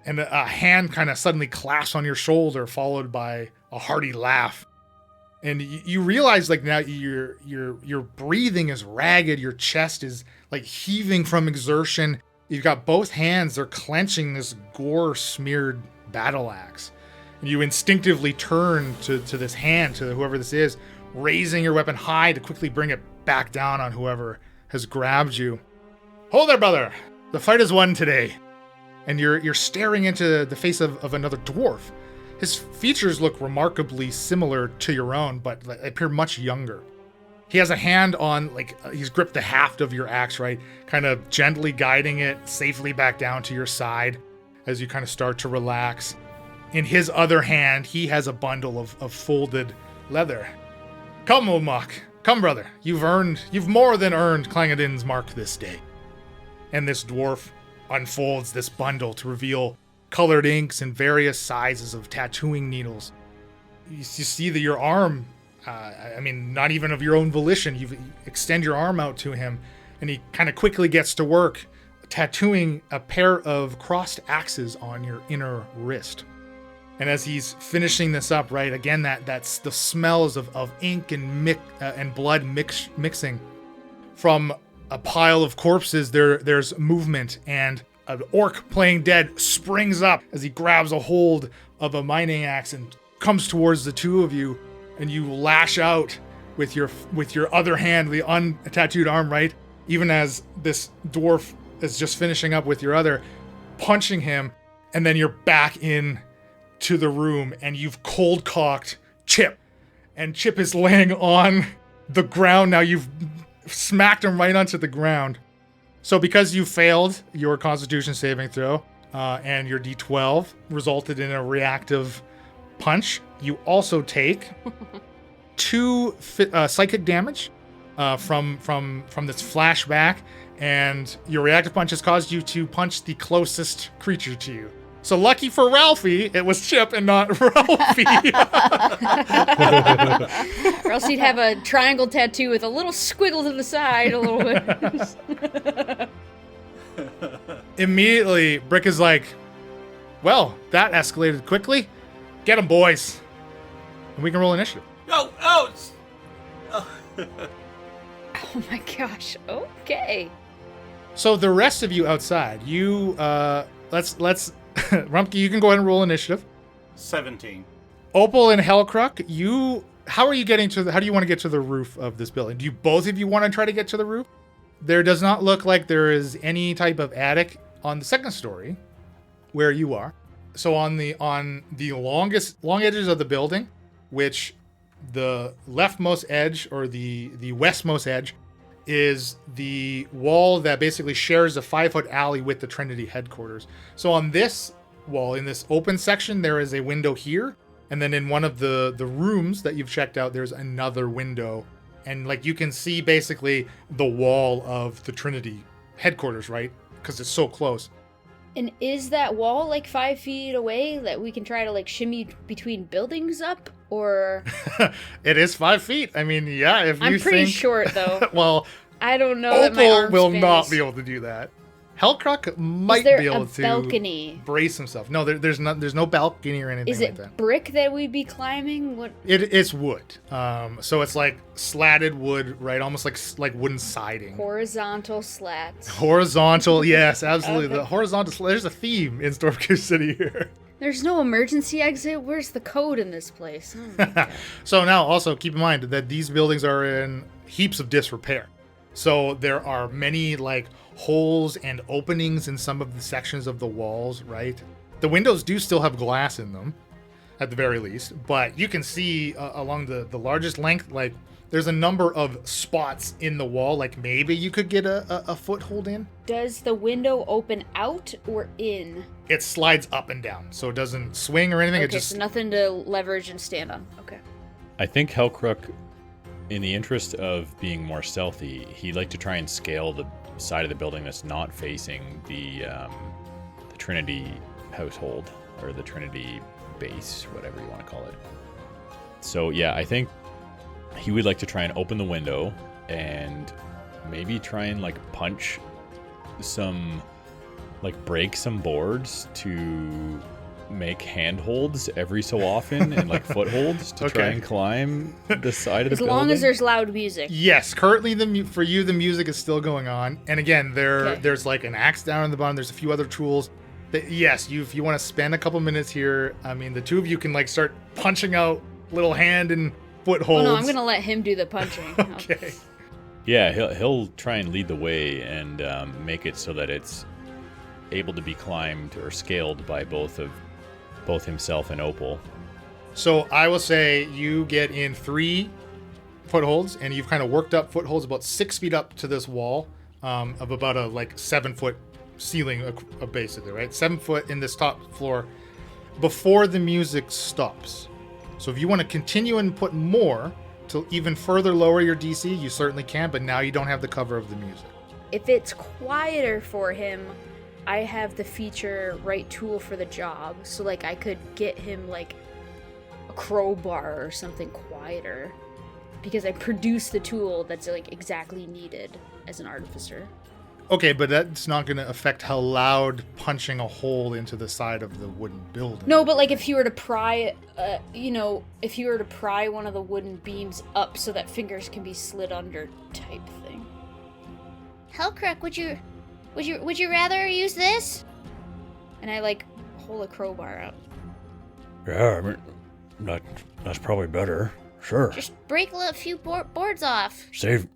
And a hand kind of suddenly clasps on your shoulder, followed by a hearty laugh. And you realize like now your breathing is ragged, your chest is like heaving from exertion. You've got both hands, they're clenching this gore-smeared battle axe. You instinctively turn to this hand, to whoever this is, raising your weapon high to quickly bring it back down on whoever has grabbed you. Hold there, brother! The fight is won today. And you're staring into the face of another dwarf. His features look remarkably similar to your own, but appear much younger. He has a hand on, he's gripped the haft of your axe, right? Kind of gently guiding it safely back down to your side as you kind of start to relax. In his other hand, he has a bundle of folded leather. Come, Ulmok. Come, brother. You've more than earned Clangadin's mark this day. And this dwarf unfolds this bundle to reveal colored inks and various sizes of tattooing needles. You see that your arm, not even of your own volition, you extend your arm out to him, and he kind of quickly gets to work tattooing a pair of crossed axes on your inner wrist. And as he's finishing this up, right, again, that's the smells of ink and blood mixing. From a pile of corpses, there's movement, and an orc playing dead springs up as he grabs a hold of a mining axe and comes towards the two of you, and you lash out with your other hand, the untattooed arm, right? Even as this dwarf is just finishing up with your other, punching him, and then you're back in to the room, and you've cold cocked Chip, and Chip is laying on the ground now. You've smacked him right onto the ground. So because you failed your Constitution saving throw, and your D12 resulted in a reactive punch, you also take 2 psychic damage from this flashback, and your reactive punch has caused you to punch the closest creature to you. So lucky for Ralphie, it was Chip and not Ralphie. Or else he'd have a triangle tattoo with a little squiggle to the side, a little bit. Immediately, Brick is like, well, that escalated quickly. Get him, boys. And we can roll initiative. Oh, Oh my gosh. Okay. So the rest of you outside, you, let's Rumpke, you can go ahead and roll initiative. 17. Opal and Hellcruck, how do you want to get to the roof of this building? Do you both of you want to try to get to the roof? There does not look like there is any type of attic on the second story where you are. So on the long edges of the building, which the leftmost edge or the westmost edge is the wall that basically shares a 5-foot alley with the Trinity headquarters. So on this wall, in this open section, there is a window here. And then in one of the rooms that you've checked out, there's another window. And you can see basically the wall of the Trinity headquarters, right? Because it's so close. And is that wall 5 feet away that we can try to shimmy between buildings up, or? It is 5 feet. I mean, yeah, if you think... I'm pretty short, though. Well, I don't know that my Opal arm will space. not be able to do that. Hellcruck might Is there be able a to balcony? Brace himself. No, there's no balcony or anything Is like it that. brick that we'd be climbing? What? It's wood. So it's slatted wood, right? Almost like wooden siding. Horizontal slats. Horizontal, yes, absolutely. Okay. The horizontal. There's a theme in Stormcave City here. There's no emergency exit? Where's the code in this place? Oh my God. So now also keep in mind that these buildings are in heaps of disrepair. So there are many holes and openings in some of the sections of the walls, right? The windows do still have glass in them, at the very least, but you can see along the largest length, there's a number of spots in the wall, maybe you could get a foothold in. Does the window open out or in? It slides up and down, so it doesn't swing or anything. Okay, It just so nothing to leverage and stand on. Okay. I think Hellcruck, in the interest of being more stealthy, he'd like to try and scale the side of the building that's not facing the Trinity household, or the Trinity base, whatever you want to call it. So yeah, I think he would like to try and open the window and maybe try and punch some, break some boards to make handholds every so often and footholds to try and climb the side of the building. As long as there's loud music. Yes, currently for you the music is still going on, and again there's an axe down on the bottom. There's a few other tools. Yes, if you want to spend a couple minutes here, I mean, the two of you can like start punching out little hand and foot holds. Oh no, I'm gonna let him do the punching. Okay. Yeah, he'll try and lead the way and make it so that it's able to be climbed or scaled by both himself and Opal. So I will say you get in 3 footholds, and you've kind of worked up footholds about 6 feet up to this wall of about a 7-foot ceiling basically, right? 7 foot in this top floor before the music stops. So if you want to continue and put more to even further lower your DC, you certainly can, but now you don't have the cover of the music. If it's quieter for him, I have the feature right tool for the job. So like I could get him like a crowbar or something quieter, because I produce the tool that's like exactly needed as an artificer. Okay, but that's not going to affect how loud punching a hole into the side of the wooden building. No, but like if you were to pry, if you were to pry one of the wooden beams up so that fingers can be slid under type thing. Hellcrook, would you rather use this? And I like hold a crowbar up. Yeah, I mean, that's probably better. Sure. Just break a few boards off. Save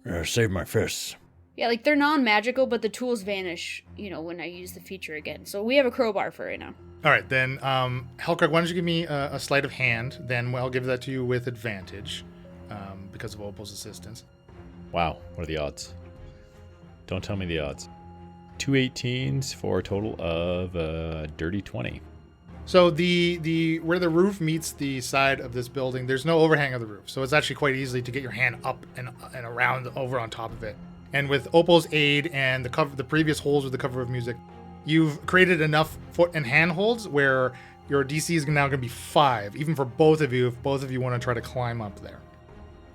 my fists. Yeah, like they're non-magical, but the tools vanish, when I use the feature again. So we have a crowbar for right now. All right, then, Hellcrook, why don't you give me a sleight of hand? Then I'll give that to you with advantage because of Opal's assistance. Wow, what are the odds? Don't tell me the odds. 2 18s for a total of dirty 20. So the where the roof meets the side of this building, there's no overhang of the roof. So it's actually quite easy to get your hand up and around over on top of it. And with Opal's aid and the previous holes with the cover of music, you've created enough foot and hand holds where your DC is now going to be 5, even for both of you, if both of you want to try to climb up there.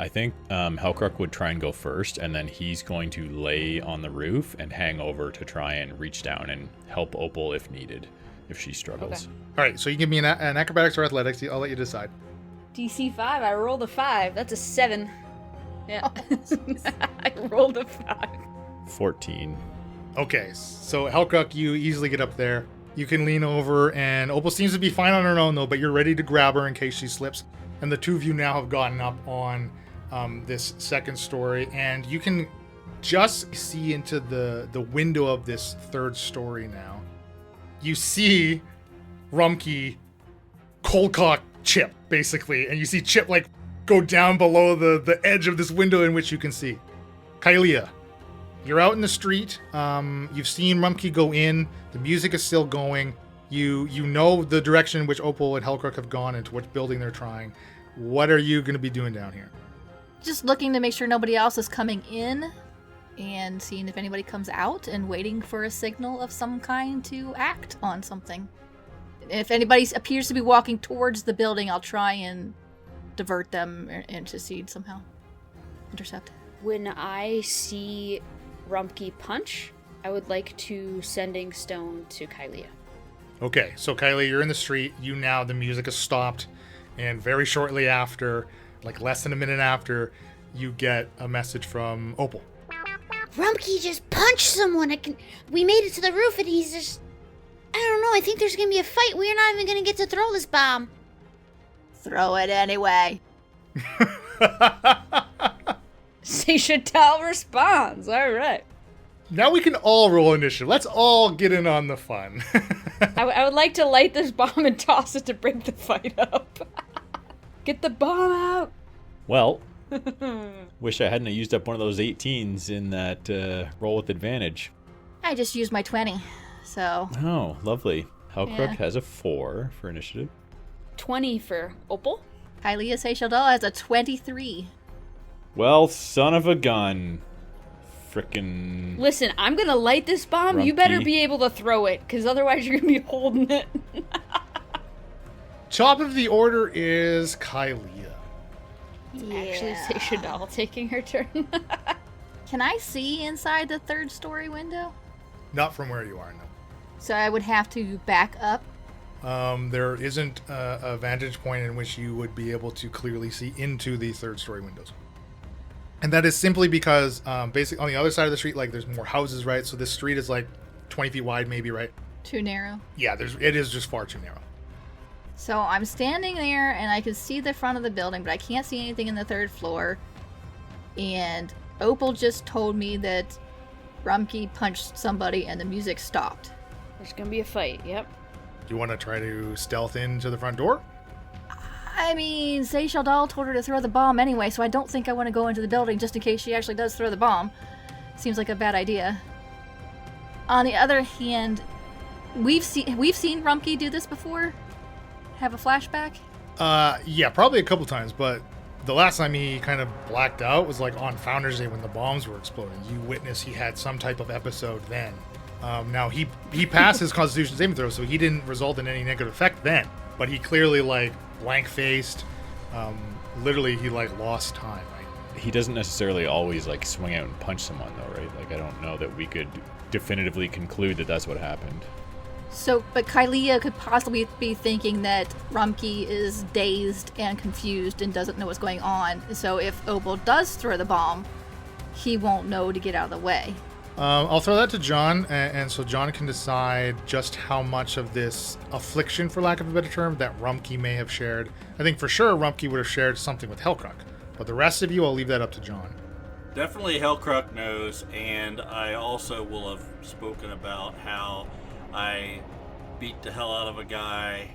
I think Hellcrook would try and go first, and then he's going to lay on the roof and hang over to try and reach down and help Opal if needed, if she struggles. Okay. All right, so you give me an acrobatics or athletics. I'll let you decide. DC 5, I rolled a 5. That's a 7. Yeah. I rolled a 5. 14. Okay, so Hellcrook, you easily get up there. You can lean over, and Opal seems to be fine on her own, though, but you're ready to grab her in case she slips. And the two of you now have gotten up on this second story, and you can just see into the window of this third story now. You see Rumkey cold cock Chip, basically, and you see Chip, go down below the edge of this window in which you can see. Kylia, you're out in the street. You've seen Rumkey go in. The music is still going. You know the direction in which Opal and Hellcrook have gone into which building they're trying. What are you going to be doing down here? Just looking to make sure nobody else is coming in and seeing if anybody comes out and waiting for a signal of some kind to act on something. If anybody appears to be walking towards the building, I'll try and divert them or intercede somehow. Intercept. When I see Rumpke punch, I would like to Sending Stone to Kylia. Okay, so Kylie, you're in the street. The music has stopped. And very shortly after, less than a minute after, you get a message from Opal. Rumpke just punched someone. We made it to the roof and he's just... I don't know, I think there's gonna be a fight. We're not even gonna get to throw this bomb. Throw it anyway. Seychelles responds. All right. Now we can all roll initiative. Let's all get in on the fun. I would like to light this bomb and toss it to break the fight up. Get the bomb out. Well, wish I hadn't used up one of those 18s in that roll with advantage. I just used my 20, so... Oh, lovely. Hellcrook Yeah. has a 4 for initiative. 20 for Opal. Kylia Seychelles has a 23. Well, son of a gun. Frickin'... Listen, I'm gonna light this bomb. You better Rumpke. be able to throw it, because otherwise you're gonna be holding it. Top of the order is Kylia. Actually, Seychelles taking her turn. Can I see inside the third story window? Not from where you are, no. So I would have to back up. There isn't a vantage point in which you would be able to clearly see into the third story windows. And that is simply because basically on the other side of the street, there's more houses, right? So this street is 20 feet wide, maybe, right? Too narrow? Yeah, it is just far too narrow. So I'm standing there and I can see the front of the building, but I can't see anything in the 3rd floor. And Opal just told me that Rumkey punched somebody and the music stopped. There's gonna be a fight, yep. Do you want to try to stealth into the front door? I mean, Seychelles Doll told her to throw the bomb anyway, so I don't think I want to go into the building just in case she actually does throw the bomb. Seems like a bad idea. On the other hand, we've seen Rumkey do this before? Have a flashback? Yeah, probably a couple times, but the last time he kind of blacked out was like on Founders Day when the bombs were exploding. You witnessed he had some type of episode then. Now he passed his Constitution saving throw, so he didn't result in any negative effect then. But he clearly like blank-faced. Literally, he like lost time. Right? He doesn't necessarily always like swing out and punch someone though, right? Like I don't know that we could definitively conclude that that's what happened. So, but Kylea could possibly be thinking that Rumkey is dazed and confused and doesn't know what's going on. So if Opal does throw the bomb, he won't know to get out of the way. I'll throw that to John, and so John can decide just how much of this affliction, for lack of a better term, that Rumkey may have shared. I think for sure Rumkey would have shared something with Hellcruck, but the rest of you, I'll leave that up to John. Definitely Hellcruck knows, and I also will have spoken about how I beat the hell out of a guy,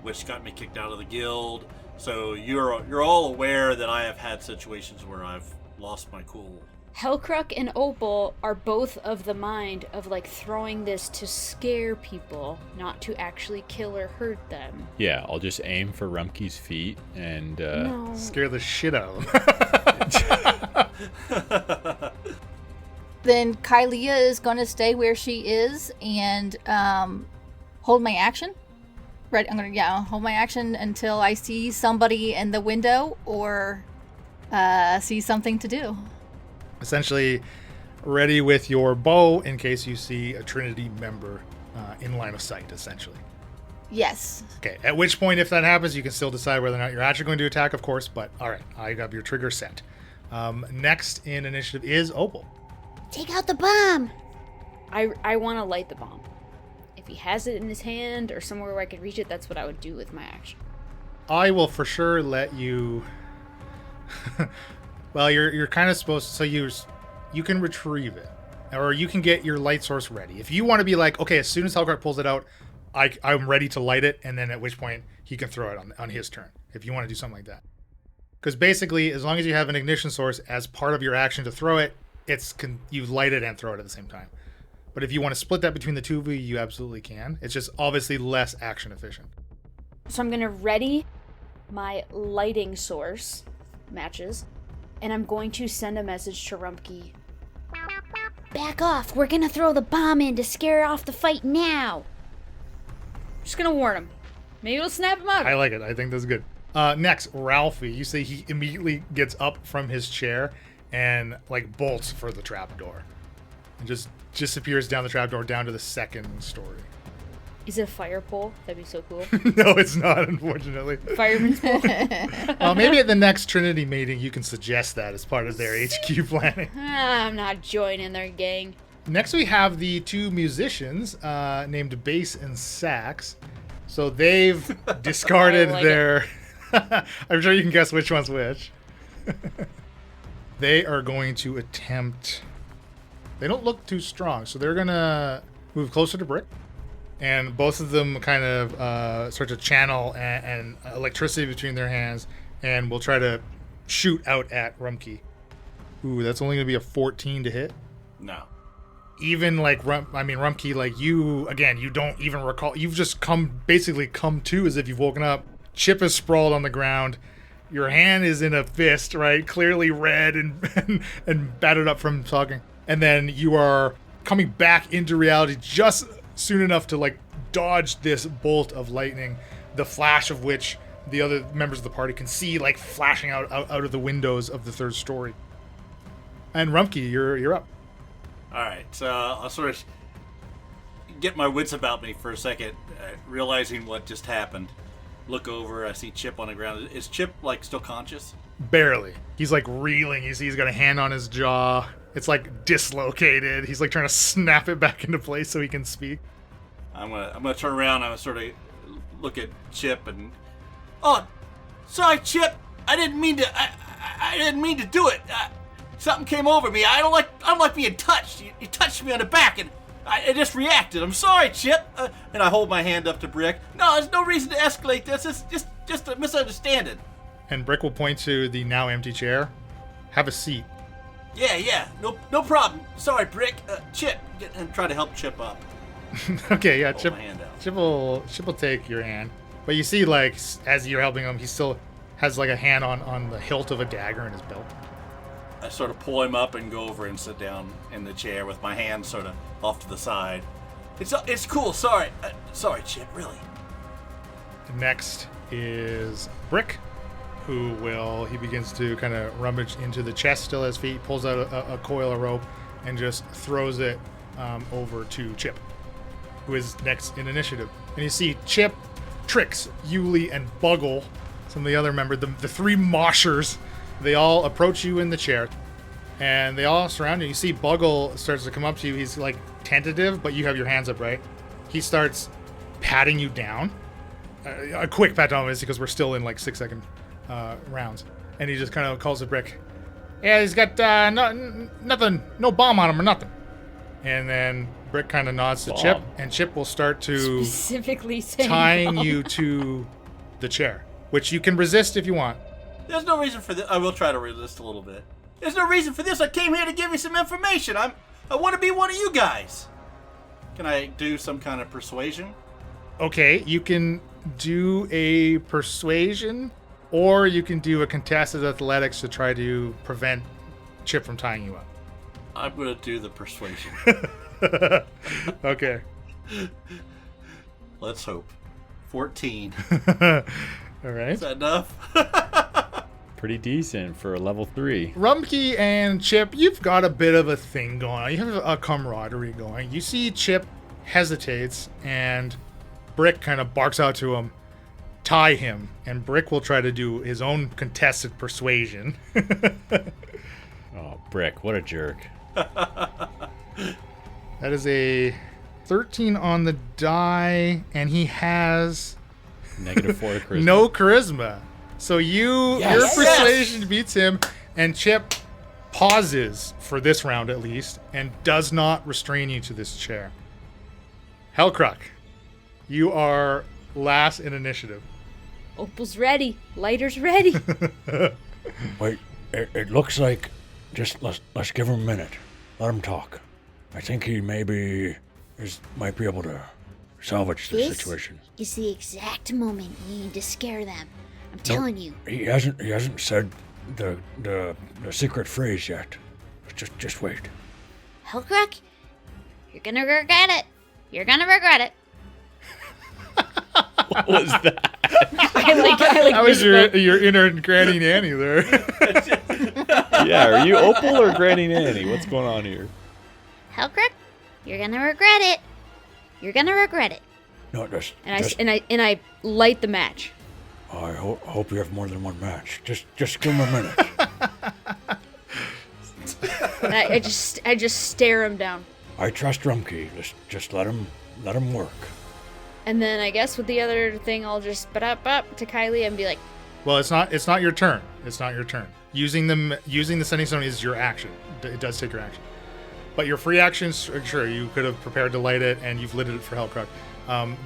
which got me kicked out of the guild. So you're all aware that I have had situations where I've lost my cool. Hellcruck and Opal are both of the mind of like throwing this to scare people, not to actually kill or hurt them. Yeah, I'll just aim for Rumkey's feet and No. Scare the shit out of him. Then Kylea is going to stay where she is and hold my action. Right, I'm going to hold my action until I see somebody in the window or see something to do. Essentially, ready with your bow in case you see a Trinity member in line of sight, essentially. Yes. Okay, at which point, if that happens, you can still decide whether or not you're actually going to attack, of course, but alright, I got your trigger set. Next in initiative is Opal. Take out the bomb! I want to light the bomb. If he has it in his hand or somewhere where I could reach it, that's what I would do with my action. I will for sure let you... Well, you're kind of supposed to... So you can retrieve it. Or you can get your light source ready. If you want to be like, okay, as soon as Hellcruck pulls it out, I'm ready to light it, and then at which point he can throw it on his turn. If you want to do something like that. Because basically, as long as you have an ignition source as part of your action to throw it, you light it and throw it at the same time. But if you want to split that between the two of you, you absolutely can. It's just obviously less action efficient. So I'm going to ready my lighting source, matches, and I'm going to send a message to Rumkey. Back off! We're gonna throw the bomb in to scare off the fight now! Just going to warn him. Maybe it'll snap him out. I like it. I think that's good. Next, Ralphie. You see he immediately gets up from his chair and like bolts for the trapdoor. And just disappears down the trapdoor down to the 2nd story. Is it a fire pole? That'd be so cool. No, it's not, unfortunately. Fireman's pole? Maybe at the next Trinity meeting you can suggest that as part of their HQ planning. I'm not joining their gang. Next we have the 2 musicians named Bass and Sax. So they've discarded I like their... I'm sure you can guess which one's which. They are going to attempt... They don't look too strong, so they're going to move closer to Brick. And both of them kind of start to channel and electricity between their hands, and will try to shoot out at Rumkey. Ooh, that's only going to be a 14 to hit. No. Even like Rumkey, like you, again, you don't even recall. You've just basically come to as if you've woken up. Chip is sprawled on the ground. Your hand is in a fist, right? Clearly red and battered up from talking. And then you are coming back into reality just soon enough to like dodge this bolt of lightning, the flash of which the other members of the party can see like flashing out of the windows of the 3rd story. And Rumkey, you're up. All right, so I'll sort of get my wits about me for a second, realizing what just happened. Look over, I see Chip on the ground. Is Chip like still conscious? Barely. He's like reeling. You see he's got a hand on his jaw. It's like dislocated. He's like trying to snap it back into place so he can speak. I'm gonna turn around. I'm gonna sort of look at Chip and, oh, sorry, Chip. I didn't mean to. I didn't mean to do it. Something came over me. I don't like being touched. You touched me on the back, and I just reacted. I'm sorry, Chip. And I hold my hand up to Brick. No, there's no reason to escalate this. It's just a misunderstanding. And Brick will point to the now empty chair. Have a seat. Yeah. No problem. Sorry, Brick. Chip, and try to help Chip up. Okay, yeah, Hold Chip. my hand out. Chip will take your hand, but you see, like, as you're helping him, he still has like a hand on the hilt of a dagger in his belt. I sort of pull him up and go over and sit down in the chair with my hand sort of off to the side. It's cool. Sorry, Chip. Really. Next is Brick, who he begins to kind of rummage into the chest, still at his feet, pulls out a coil of rope, and just throws it over to Chip, who is next in initiative. And you see Chip, Trix, Yuli, and Buggle, some of the other members, the three moshers, they all approach you in the chair, and they all surround you. You see Buggle starts to come up to you. He's like tentative, but you have your hands up, right? He starts patting you down. A quick pat down, obviously, because we're still in like 6-second rounds. And he just kind of calls it Brick. Yeah, he's got nothing, no bomb on him or nothing. And then Brick kind of nods to Chip, and Chip will start to Specifically saying tying bomb. you to the chair, which you can resist if you want. There's no reason for this. I will try to resist a little bit. There's no reason for this. I came here to give you some information. I want to be one of you guys. Can I do some kind of persuasion? Okay, you can do a persuasion, or you can do a contested athletics to try to prevent Chip from tying you up. I'm going to do the persuasion. Okay. Let's hope. 14. All right. Is that enough? Pretty decent for a level 3. Rumpke and Chip, you've got a bit of a thing going on. You have a camaraderie going. You see Chip hesitates, and Brick kind of barks out to him, tie him, and Brick will try to do his own contested persuasion. Oh, Brick, what a jerk. That is a 13 on the die, and he has -4 charisma. no charisma. So your Yes. persuasion beats him, and Chip pauses for this round at least, and does not restrain you to this chair. Hellcrock, you are last in initiative. Opal's ready. Lighter's ready. Wait, it looks like let's give him a minute. Let him talk. I think he might be able to salvage the This situation. is the exact moment you need to scare them. I'm telling you. He hasn't said the secret phrase yet. Just wait. Hellcrack, you're gonna regret it. You're gonna regret it. What was that? I like That was whisper. your inner Granny Nanny there. Yeah, are you Opal or Granny Nanny? What's going on here? Hellcrack, you're gonna regret it. You're gonna regret it. No, And I light the match. I hope you have more than one match. Just give him a minute. And I just stare him down. I trust Rumkey. Just let him work. And then I guess with the other thing, I'll just up to Kylie and be like, Well, it's not your turn. It's not your turn. Using the sending stone is your action. It does take your action. But your free actions, sure, you could have prepared to light it, and you've lit it for Hellcrock.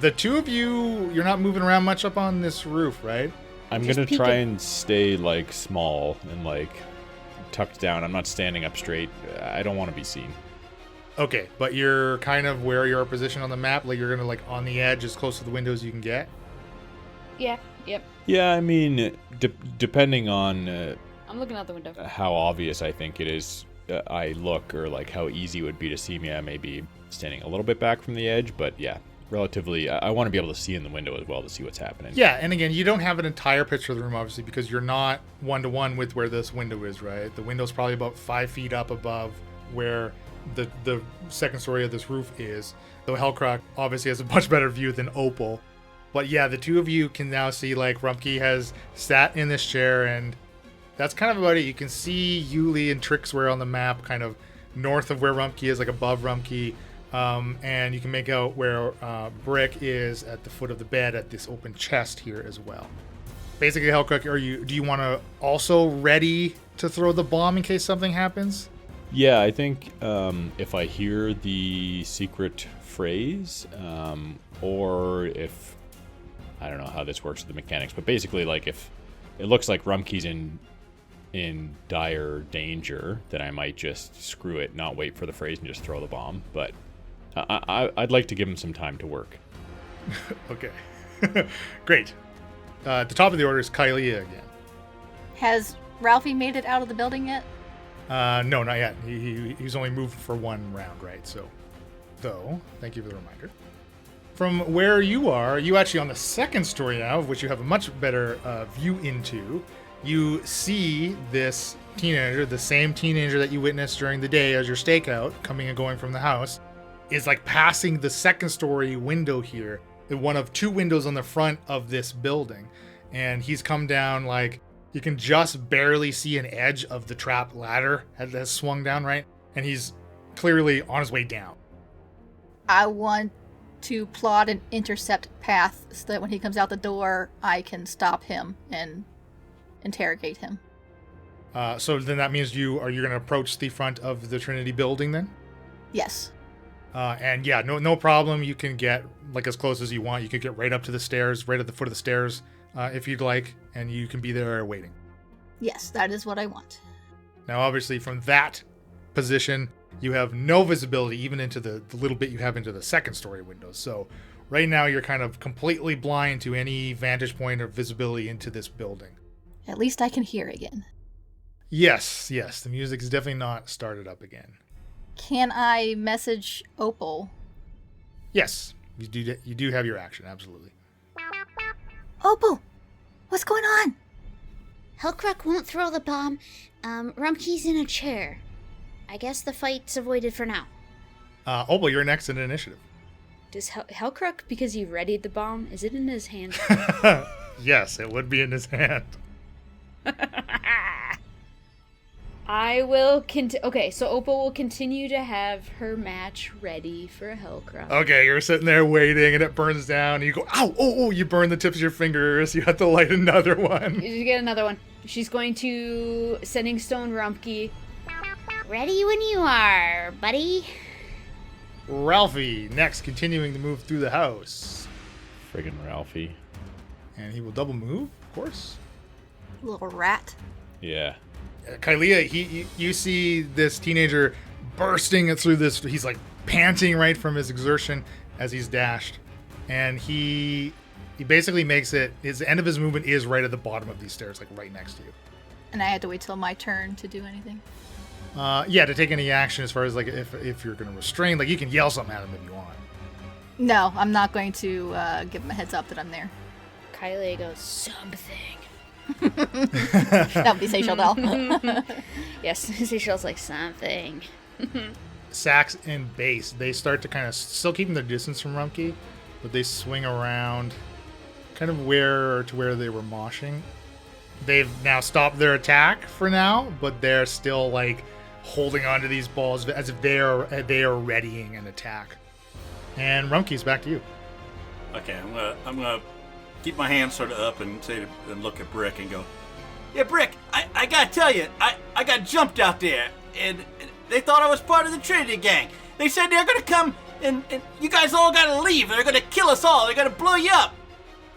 The two of you, you're not moving around much up on this roof, right? I'm Just gonna peeking. try and stay like small and like tucked down. I'm not standing up straight. I don't want to be seen. Okay, but you're kind of where you're positioned on the map. Like you're gonna like on the edge, as close to the window as you can get. yeah, yep. Yeah, I mean, depending on I'm looking out the window. how obvious I think it is, I look, or like how easy it would be to see me, I may be standing a little bit back from the edge, but yeah, relatively, I want to be able to see in the window as well to see what's happening. Yeah, and again, you don't have an entire picture of the room, obviously, because you're not one-to-one with where this window is, right? The window's probably about 5 feet up above where the second story of this roof is. Though Hellcrock obviously has a much better view than Opal. But yeah, the two of you can now see, like, Rumpke has sat in this chair, and that's kind of about it. You can see Yuli and Trixware on the map, kind of north of where Rumpke is, like above Rumpke. And you can make out where Brick is at the foot of the bed at this open chest here as well. Basically, Hellcrook, do you want to also ready to throw the bomb in case something happens? Yeah, I think if I hear the secret phrase, or if I don't know how this works with the mechanics, but basically, like if it looks like Rumkey's in dire danger, then I might just screw it, not wait for the phrase, and just throw the bomb. But I'd like to give him some time to work. Okay, great. At the top of the order is Kylia again. Has Ralphie made it out of the building yet? No, not yet. He's only moved for one round, right? So, thank you for the reminder. From where you are, you actually on the second story now, of which you have a much better view into. You see this teenager, the same teenager that you witnessed during the day as your stakeout, coming and going from the house, is like passing the second story window here, one of two windows on the front of this building. And he's come down like, you can just barely see an edge of the trap ladder has swung down, right? And he's clearly on his way down. I want to plot an intercept path so that when he comes out the door, I can stop him and interrogate him. So then that means you're going to approach the front of the Trinity building then? Yes. And yeah, no problem. You can get like as close as you want. You can get right up to the stairs, right at the foot of the stairs, if you'd like, and you can be there waiting. Yes, that is what I want. Now, obviously, from that position, you have no visibility even into the little bit you have into the second story windows. So right now, you're kind of completely blind to any vantage point or visibility into this building. At least I can hear again. Yes. The music is definitely not started up again. Can I message Opal? Yes, you do have your action, absolutely. Opal, what's going on? Hellcrook won't throw the bomb. Rumkey's in a chair. I guess the fight's avoided for now. Opal, you're next in initiative. Does Hellcrook, because he readied the bomb, is it in his hand? Yes, it would be in his hand. I will okay, so Opal will continue to have her match ready for Hellcrook. Okay, you're sitting there waiting, and it burns down, and you go, ow, oh, you burn the tips of your fingers, you have to light another one. You get another one. She's going to Sending Stone Rumpke. Ready when you are, buddy. Ralphie, next, continuing to move through the house. Friggin' Ralphie. And he will double move, of course. Little rat. Yeah. Kylia, you see this teenager bursting through this. He's like panting right from his exertion as he's dashed. And he basically makes it, his end of his movement is right at the bottom of these stairs, like right next to you. And I had to wait till my turn to do anything? Yeah, to take any action as far as like if you're going to restrain, like you can yell something at him if you want. No, I'm not going to give him a heads up that I'm there. Kylie goes, something. That would be Seychelles. Yes, Seychelles like something. Sax and bass, they start to kind of still keeping their distance from Rumpke, but they swing around kind of where they were moshing. They've now stopped their attack for now, but they're still like holding onto these balls as if they are readying an attack. And Rumpke's back to you. Okay, I'm gonna keep my hands sort of up and look at Brick and go, yeah, Brick, I gotta tell you, I got jumped out there, and they thought I was part of the Trinity gang. They said they're gonna come and you guys all gotta leave. They're gonna kill us all. They're gonna blow you up.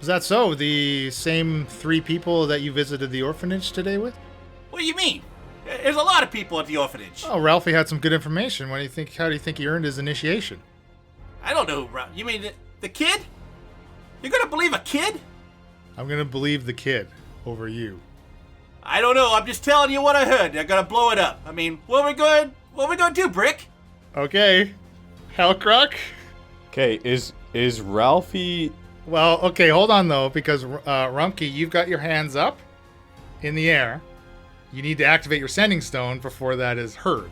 Is that so? The same 3 people that you visited the orphanage today with? What do you mean? There's a lot of people at the orphanage. Oh, Ralphie had some good information. How do you think he earned his initiation? I don't know. You mean the kid? You're gonna believe a kid? I'm gonna believe the kid over you. I don't know. I'm just telling you what I heard. They're gonna blow it up. I mean, what are we gonna do, Brick? Okay, Hellcrook. Okay, is Ralphie? Well, okay, hold on though, because Rumpke, you've got your hands up in the air. You need to activate your sending stone before that is heard.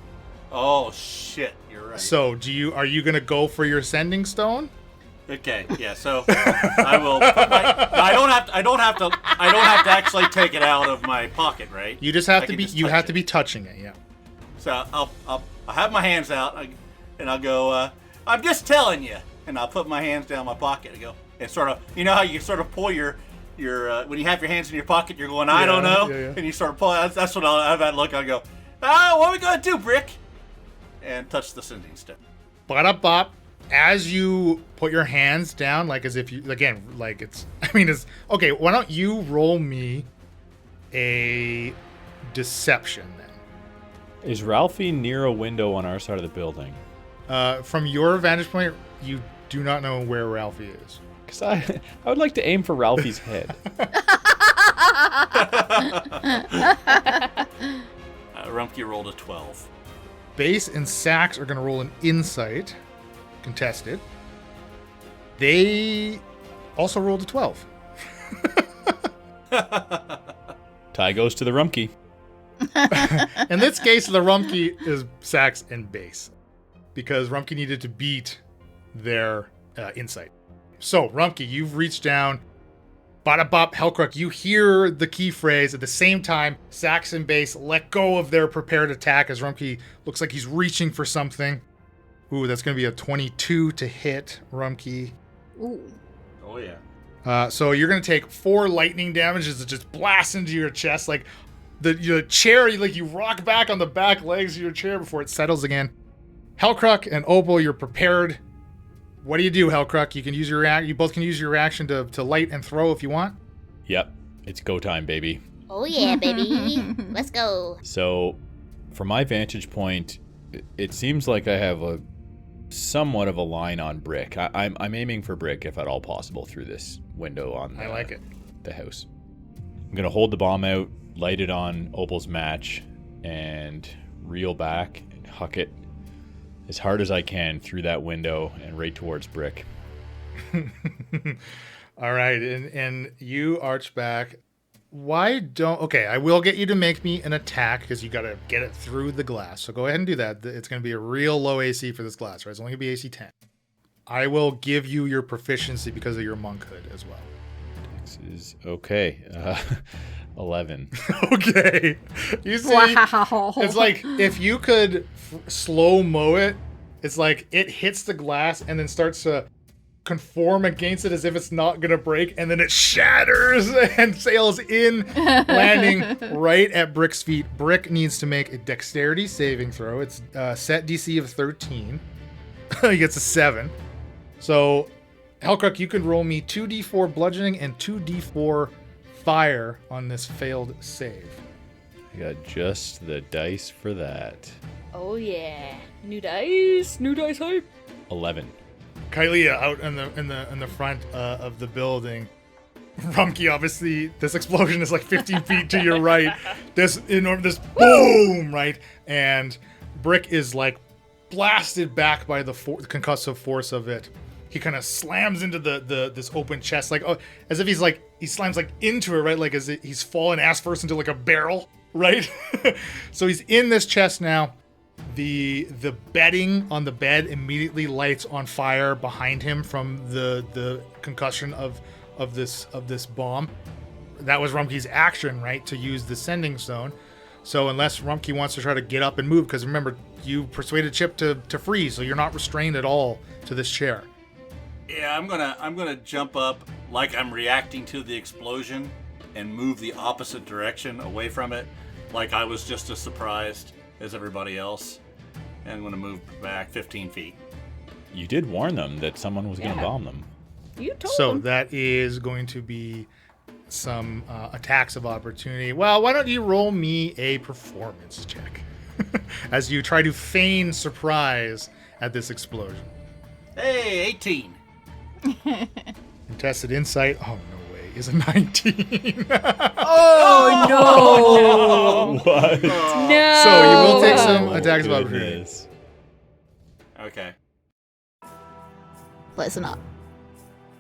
Oh shit, you're right. So, are you gonna go for your sending stone? Okay, yeah. So I will. I don't have to actually take it out of my pocket, right? You just have to be. You have to be touching it, yeah. So I'll have my hands out and I'll go. I'm just telling you. And I'll put my hands down my pocket and go, and sort of, you know how you sort of pull your when you have your hands in your pocket, you're going, I don't know. Yeah. And you sort of pull out. That's what I'll have that look. I'll go, what are we going to do, Brick? And touch the sending stick. Bop. As you put your hands down, like as if you, again, like it's, okay, why don't you roll me a deception then? Is Ralphie near a window on our side of the building? From your vantage point, you do not know where Ralphie is. Because I would like to aim for Ralphie's head. Rumpke rolled a 12. Base and Sax are going to roll an insight, contested. They also rolled a 12. Tie goes to the Rumpke. In this case, the Rumpke is Sax and Base, because Rumpke needed to beat their insight. So, Rumpke, you've reached down. Bada bop, Hellcrook, you hear the key phrase. At the same time, Sax and Base let go of their prepared attack as Rumpke looks like he's reaching for something. Ooh, that's going to be a 22 to hit, Rumpke. Ooh. Oh, yeah. So you're going to take 4 lightning damage as it just blasts into your chest. Like your chair, you rock back on the back legs of your chair before it settles again. Hellcrook and Opal, you're prepared. What do you do, Hellcrook? You can use your you both can use your reaction to light and throw if you want. Yep, it's go time, baby. Oh yeah, baby. Let's go. So, from my vantage point, it seems like I have a somewhat of a line on Brick. I'm aiming for Brick if at all possible through this window on I like it. The house. I'm gonna hold the bomb out, light it on Opal's match, and reel back and huck it as hard as I can through that window and right towards Brick. All right, and you arch back. Okay, I will get you to make me an attack because you got to get it through the glass. So go ahead and do that. It's going to be a real low AC for this glass, right? It's only going to be AC 10. I will give you your proficiency because of your monkhood as well. This is okay. 11. Okay. You see, Wow. it's like if you could slow-mo it, it's like it hits the glass and then starts to conform against it as if it's not going to break, and then it shatters and sails in, landing right at Brick's feet. Brick needs to make a dexterity saving throw. It's set DC of 13. He gets a 7. So, Hellcrook, you can roll me 2d4 bludgeoning and 2d4 fire on this failed save. I got just the dice for that. Oh yeah. New dice hype. 11. Kylea out in the front of the building. Rumpke, obviously, this explosion is like 15 feet to your right. This boom, right? And Brick is like blasted back by the concussive force of it. He kind of slams into this open chest, like as if he slams like into it, right? Like as if he's fallen ass first into like a barrel, right? So he's in this chest now. The bedding on the bed immediately lights on fire behind him from the concussion of this bomb. That was Rumpke's action, right, to use the sending stone. So unless Rumpke wants to try to get up and move, because remember, you persuaded Chip to freeze, so you're not restrained at all to this chair. Yeah, I'm gonna jump up like I'm reacting to the explosion and move the opposite direction away from it, like I was just as surprised as everybody else. And I'm gonna move back 15 feet. You did warn them that someone was going to bomb them. You told So them. that is going to be some attacks of opportunity. Well, why don't you roll me a performance check as you try to feign surprise at this explosion. Hey, 18. Contested insight. Oh, no way. Is a 19. Oh no! What? No. So you will take some Oh, attacks of opportunity. goodness. Okay. Listen up.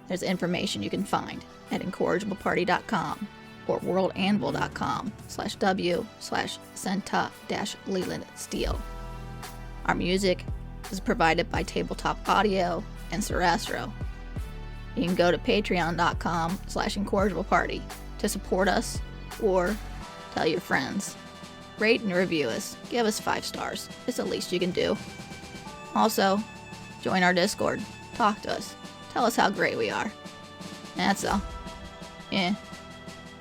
There's information you can find at incorrigibleparty.com or worldanvil.com/w/Senta-Leland Steel. Our music is provided by Tabletop Audio and Sarastro. You can go to patreon.com/incorrigibleparty to support us or tell your friends. Rate and review us. Give us 5 stars. It's the least you can do. Also, Join our Discord. Talk to us. Tell us how great we are. That's all. Yeah.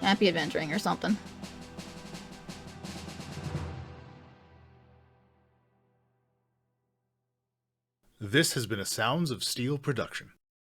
Happy adventuring or something. This has been a Sounds of Steel production.